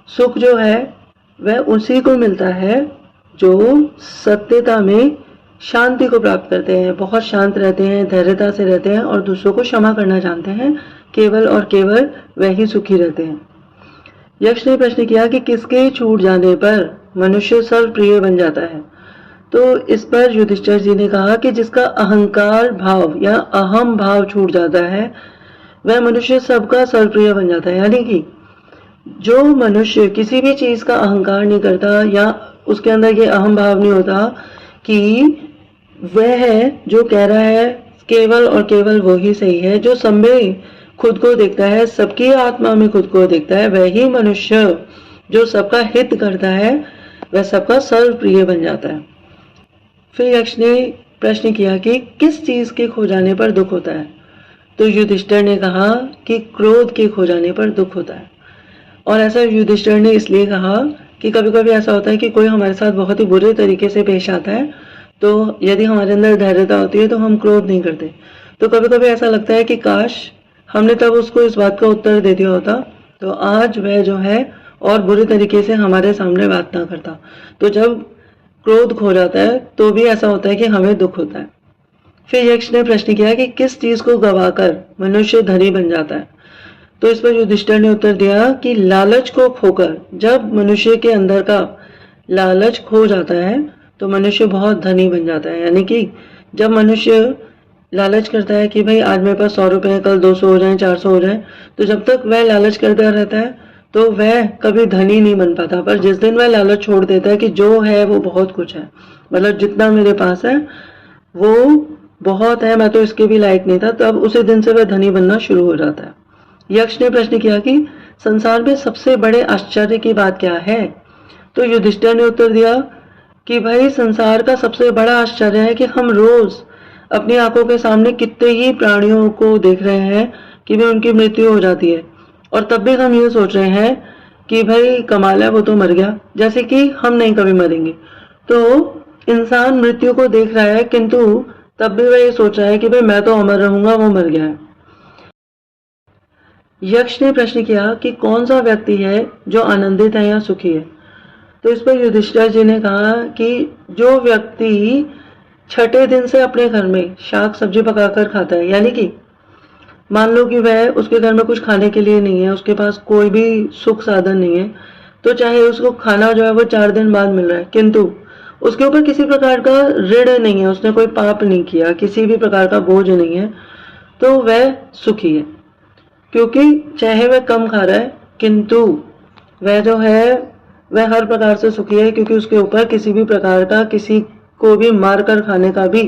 सुख जो है वह उसी को मिलता है जो सत्यता में शांति को प्राप्त करते हैं, बहुत शांत रहते हैं, धैर्यता से रहते हैं और दूसरों को क्षमा करना जानते हैं, केवल और केवल वही सुखी रहते हैं। यक्ष ने प्रश्न किया कि किसके छूट जाने पर मनुष्य सर्वप्रिय बन जाता है। तो इस पर युधिष्ठिर जी ने कहा कि जिसका अहंकार भाव या अहम भाव छूट जाता है वह मनुष्य सबका सर्वप्रिय बन जाता है, यानी कि जो मनुष्य किसी भी चीज का अहंकार नहीं करता या उसके अंदर ये अहम भाव नहीं होता कि वह जो कह रहा है केवल और केवल वो ही सही है, जो सब में खुद को देखता है, सबकी आत्मा में खुद को देखता है, वही मनुष्य जो सबका हित करता है वह सबका सर्वप्रिय बन जाता है। फिर यक्ष ने प्रश्न किया कि किस चीज के खो जाने पर दुख होता है? तो युधिष्ठिर ने कहा कि क्रोध के खो जाने पर दुख होता है। और ऐसा युधिष्ठिर ने इसलिए कहा कि कभी कभी ऐसा होता है कि कोई हमारे साथ बहुत ही बुरे तरीके से पेश आता है, तो यदि हमारे अंदर धैर्यता होती है तो हम क्रोध नहीं करते। तो कभी कभी ऐसा लगता है कि काश हमने तब उसको इस बात का उत्तर दे दिया होता, तो आज वह जो है और बुरे तरीके से हमारे सामने बात ना करता। तो जब क्रोध खो जाता है तो भी ऐसा होता है कि हमें दुख होता है। फिर यक्ष ने प्रश्न किया कि किस चीज को गवाकर मनुष्य धनी बन जाता है? तो इस पर युधिष्ठिर ने उत्तर दिया कि लालच को खोकर। जब मनुष्य के अंदर का लालच खो जाता है तो मनुष्य बहुत धनी बन जाता है। यानी कि जब मनुष्य लालच करता है कि भाई आज मेरे पास 100 रुपए है, कल 200 हो जाए, 400 हो जाए, तो जब तक वह लालच करता रहता है तो वह कभी धनी नहीं बन पाता। पर जिस दिन वह लालच छोड़ देता है कि जो है वो बहुत कुछ है, मतलब जितना मेरे पास है वो बहुत है, मैं तो इसके भी लायक नहीं था, तब उसी दिन से वह धनी बनना शुरू हो जाता है। यक्ष ने प्रश्न किया कि संसार में सबसे बड़े आश्चर्य की बात क्या है? तो युधिष्ठिर ने उत्तर दिया कि भाई संसार का सबसे बड़ा आश्चर्य है कि हम रोज अपनी आंखों के सामने कितने ही प्राणियों को देख रहे हैं कि वे उनकी मृत्यु हो जाती है, और तब भी हम ये सोच रहे हैं कि भाई कमाल है वो तो मर गया, जैसे कि हम नहीं कभी मरेंगे। तो इंसान मृत्यु को देख रहा है किंतु तब भी वह ये सोच रहा है कि भाई मैं तो अमर रहूंगा, वो मर गया है। यक्ष ने प्रश्न किया कि कौन सा व्यक्ति है जो आनंदित है या सुखी है? तो इस पर युधिष्ठिर जी ने कहा कि जो व्यक्ति छठे दिन से अपने घर में शाक सब्जी पकाकर खाता है, यानी कि मान लो कि वह उसके घर में कुछ खाने के लिए नहीं है, उसके पास कोई भी सुख साधन नहीं है, तो चाहे उसको खाना जो है वो 4 दिन बाद मिल रहा है किंतु उसके ऊपर किसी प्रकार का ऋण नहीं है, उसने कोई पाप नहीं किया, किसी भी प्रकार का बोझ नहीं है, तो वह सुखी है। क्योंकि चाहे वह कम खा रहा है किंतु वह जो है वह हर प्रकार से सुखी है, क्योंकि उसके ऊपर किसी भी प्रकार का, किसी को भी मार कर खाने का भी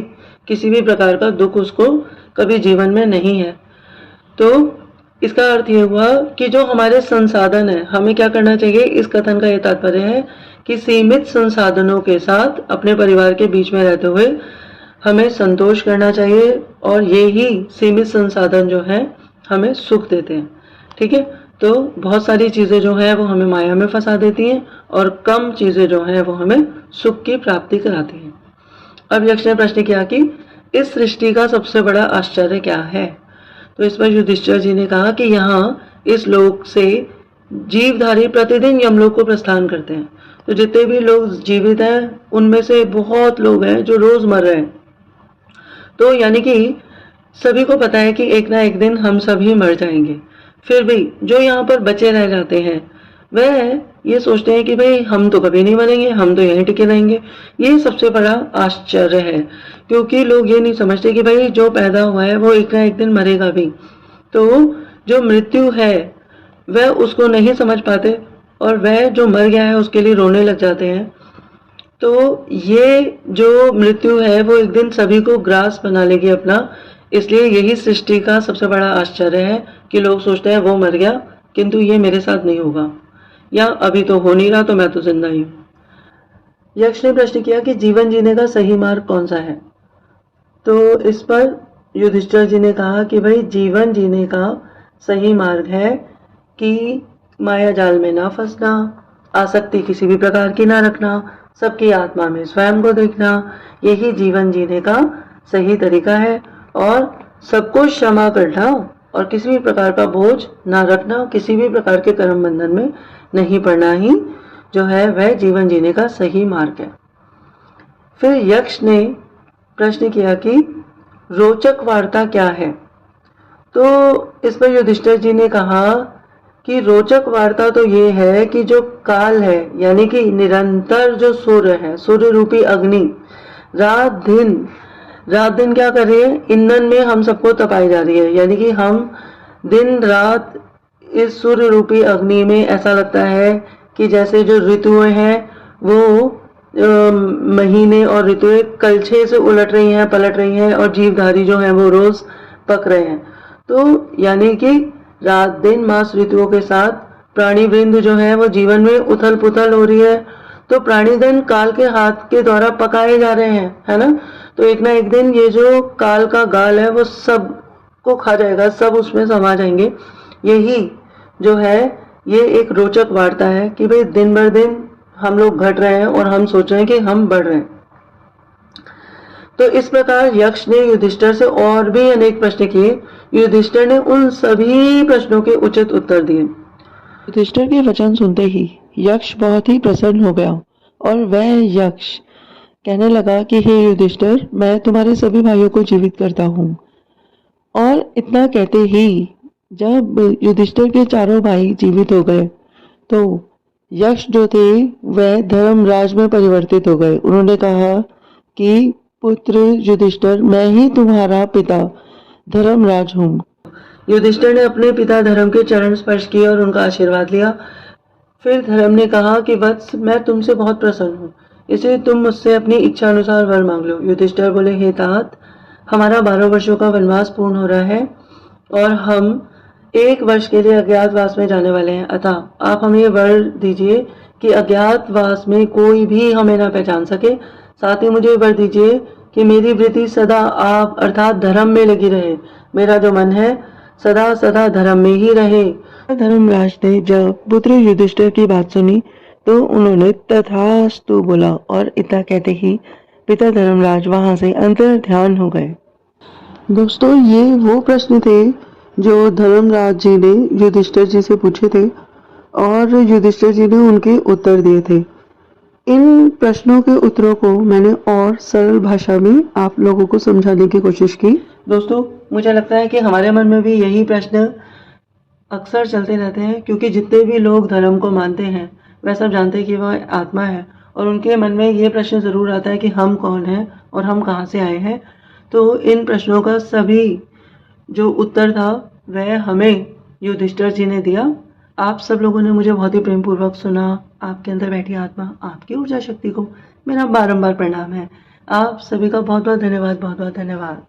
किसी भी प्रकार का दुख उसको कभी जीवन में नहीं है। तो इसका अर्थ ये हुआ कि जो हमारे संसाधन है, हमें क्या करना चाहिए? इस कथन का ये तात्पर्य है कि सीमित संसाधनों के साथ अपने परिवार के बीच में रहते हुए हमें संतोष करना चाहिए, और ये ही सीमित संसाधन जो है हमें सुख देते हैं। ठीक है, तो बहुत सारी चीजें जो है वो हमें माया में फंसा देती हैं और कम चीजें जो है वो हमें सुख की प्राप्ति कराती हैं। अब यक्ष ने प्रश्न किया कि इस सृष्टि का सबसे बड़ा आश्चर्य क्या है? तो इस पर युधिष्ठिर जी ने कहा कि यहाँ इस लोक से जीवधारी प्रतिदिन यमलोक को प्रस्थान करते हैं। तो जितने भी लोग जीवित हैं उनमें से बहुत लोग हैं जो रोज मर रहे हैं। तो यानी कि सभी को पता है कि एक ना एक दिन हम सभी मर जाएंगे, फिर भी जो यहाँ पर बचे रह जाते हैं वह ये सोचते हैं कि भाई हम तो कभी नहीं मरेंगे, हम तो यहीं टिके रहेंगे। ये सबसे बड़ा आश्चर्य है, क्योंकि लोग ये नहीं समझते कि भाई जो पैदा हुआ है वो एक ना एक दिन मरेगा भी। तो जो मृत्यु है वह उसको नहीं समझ पाते, और वह जो मर गया है उसके लिए रोने लग जाते हैं। तो ये जो मृत्यु है वो एक दिन सभी को ग्रास बना लेगी अपना। इसलिए यही सृष्टि का सबसे बड़ा आश्चर्य है कि लोग सोचते हैं वो मर गया किंतु ये मेरे साथ नहीं होगा, या अभी तो हो नहीं रहा तो मैं तो जिंदा ही हूँ। यक्ष ने प्रश्न किया कि जीवन जीने का सही मार्ग कौन सा है? तो इस पर युधिष्ठिर जी ने कहा कि भाई जीवन जीने का सही मार्ग है कि माया जाल में ना फंसना, आसक्ति किसी भी प्रकार की ना रखना, सबकी आत्मा में स्वयं को देखना, यही जीवन जीने का सही तरीका है। और सबको क्षमा करना और किसी भी प्रकार का बोझ ना रखना, किसी भी प्रकार के कर्म बंधन में नहीं पड़ना ही जो है वह जीवन जीने का सही मार्ग है। फिर यक्ष ने प्रश्न किया कि रोचक वार्ता क्या है? तो इस पर युधिष्ठिर जी ने कहा कि रोचक वार्ता तो ये है कि जो काल है, यानी कि निरंतर जो सूर्य है, सूर्य रूपी अग्नि रात दिन क्या कर रही है? ईंधन में हम सबको तपाई जा रही है। यानी कि हम दिन रात इस सूर्य रूपी अग्नि में ऐसा लगता है कि जैसे जो ऋतुएं हैं वो महीने और ऋतुएं कलछे से उलट रही हैं, पलट रही हैं, और जीवधारी जो हैं वो रोज पक रहे हैं। तो यानी कि रात दिन मास ऋतुओं के साथ प्राणी वृंद जो है वो जीवन में उथल पुथल हो रही है। तो प्राणी धन काल के हाथ के द्वारा पकाए जा रहे हैं, है ना। तो एक ना एक दिन ये जो काल का गाल है वो सब को खा जाएगा, सब उसमें समा जाएंगे। यही जो है ये एक रोचक वार्ता है कि भाई दिन भर दिन हम लोग घट रहे हैं और हम सोच रहे हैं कि हम बढ़ रहे हैं। तो इस प्रकार यक्ष ने युधिष्ठिर से और भी अनेक प्रश्न किए। युधिष्ठिर ने उन सभी प्रश्नों के उचित उत्तर दिए। युधिष्ठिर के वचन सुनते ही यक्ष बहुत ही प्रसन्न हो गया और वह यक्ष कहने लगा कि हे युधिष्ठिर, मैं तुम्हारे सभी भाइयों को जीवित करता हूँ। और इतना कहते ही जब युधिष्ठिर के चारों भाई जीवित हो गए तो यक्ष जो थे वह धर्मराज में परिवर्तित हो गए। उन्होंने कहा कि पुत्र युधिष्ठिर, मैं ही तुम्हारा पिता धर्मराज हूँ। युधिष्ठिर ने अपने पिता धर्म के चरण स्पर्श किए और उनका आशीर्वाद लिया। फिर धर्म ने कहा कि वत्स, मैं तुमसे बहुत प्रसन्न हूँ, इसलिए तुम मुझसे अपनी इच्छा अनुसार वर मांग लो। युधिष्ठिर बोले, हे तात, हमारा 12 वर्षों का वनवास पूर्ण हो रहा है और हम 1 वर्ष के लिए अज्ञातवास में जाने वाले हैं। अतः आप हमें वर दीजिए कि अज्ञातवास में कोई भी हमें ना पहचान सके। साथ ही मुझे वर दीजिए कि मेरी वृत्ति सदा आप अर्थात धर्म में लगी रहे, मेरा जो मन है सदा सदा धर्म में ही रहे। धर्मराज ने जब पुत्र युधिष्ठिर की बात सुनी तो उन्होंने तथास्तु बोला और इतना कहते ही पिता धर्मराज वहां से अंतर ध्यान हो गए। दोस्तों, ये वो प्रश्न थे जो धर्मराज जी ने युधिष्ठिर जी से पूछे थे और युधिष्ठिर जी ने उनके उत्तर दिए थे। इन प्रश्नों के उत्तरों को मैंने और सरल भाषा में आप लोगों को समझाने की कोशिश की। दोस्तों, मुझे लगता है कि हमारे मन में भी यही प्रश्न अक्सर चलते रहते हैं, क्योंकि जितने भी लोग धर्म को मानते हैं वह सब जानते हैं कि वह आत्मा है और उनके मन में ये प्रश्न ज़रूर आता है कि हम कौन हैं और हम कहाँ से आए हैं। तो इन प्रश्नों का सभी जो उत्तर था वह हमें युधिष्ठिर जी ने दिया। आप सब लोगों ने मुझे बहुत ही प्रेम पूर्वक सुना। आपके अंदर बैठी आत्मा, आपकी ऊर्जा शक्ति को मेरा बारंबार प्रणाम है। आप सभी का बहुत बहुत धन्यवाद, बहुत बहुत धन्यवाद।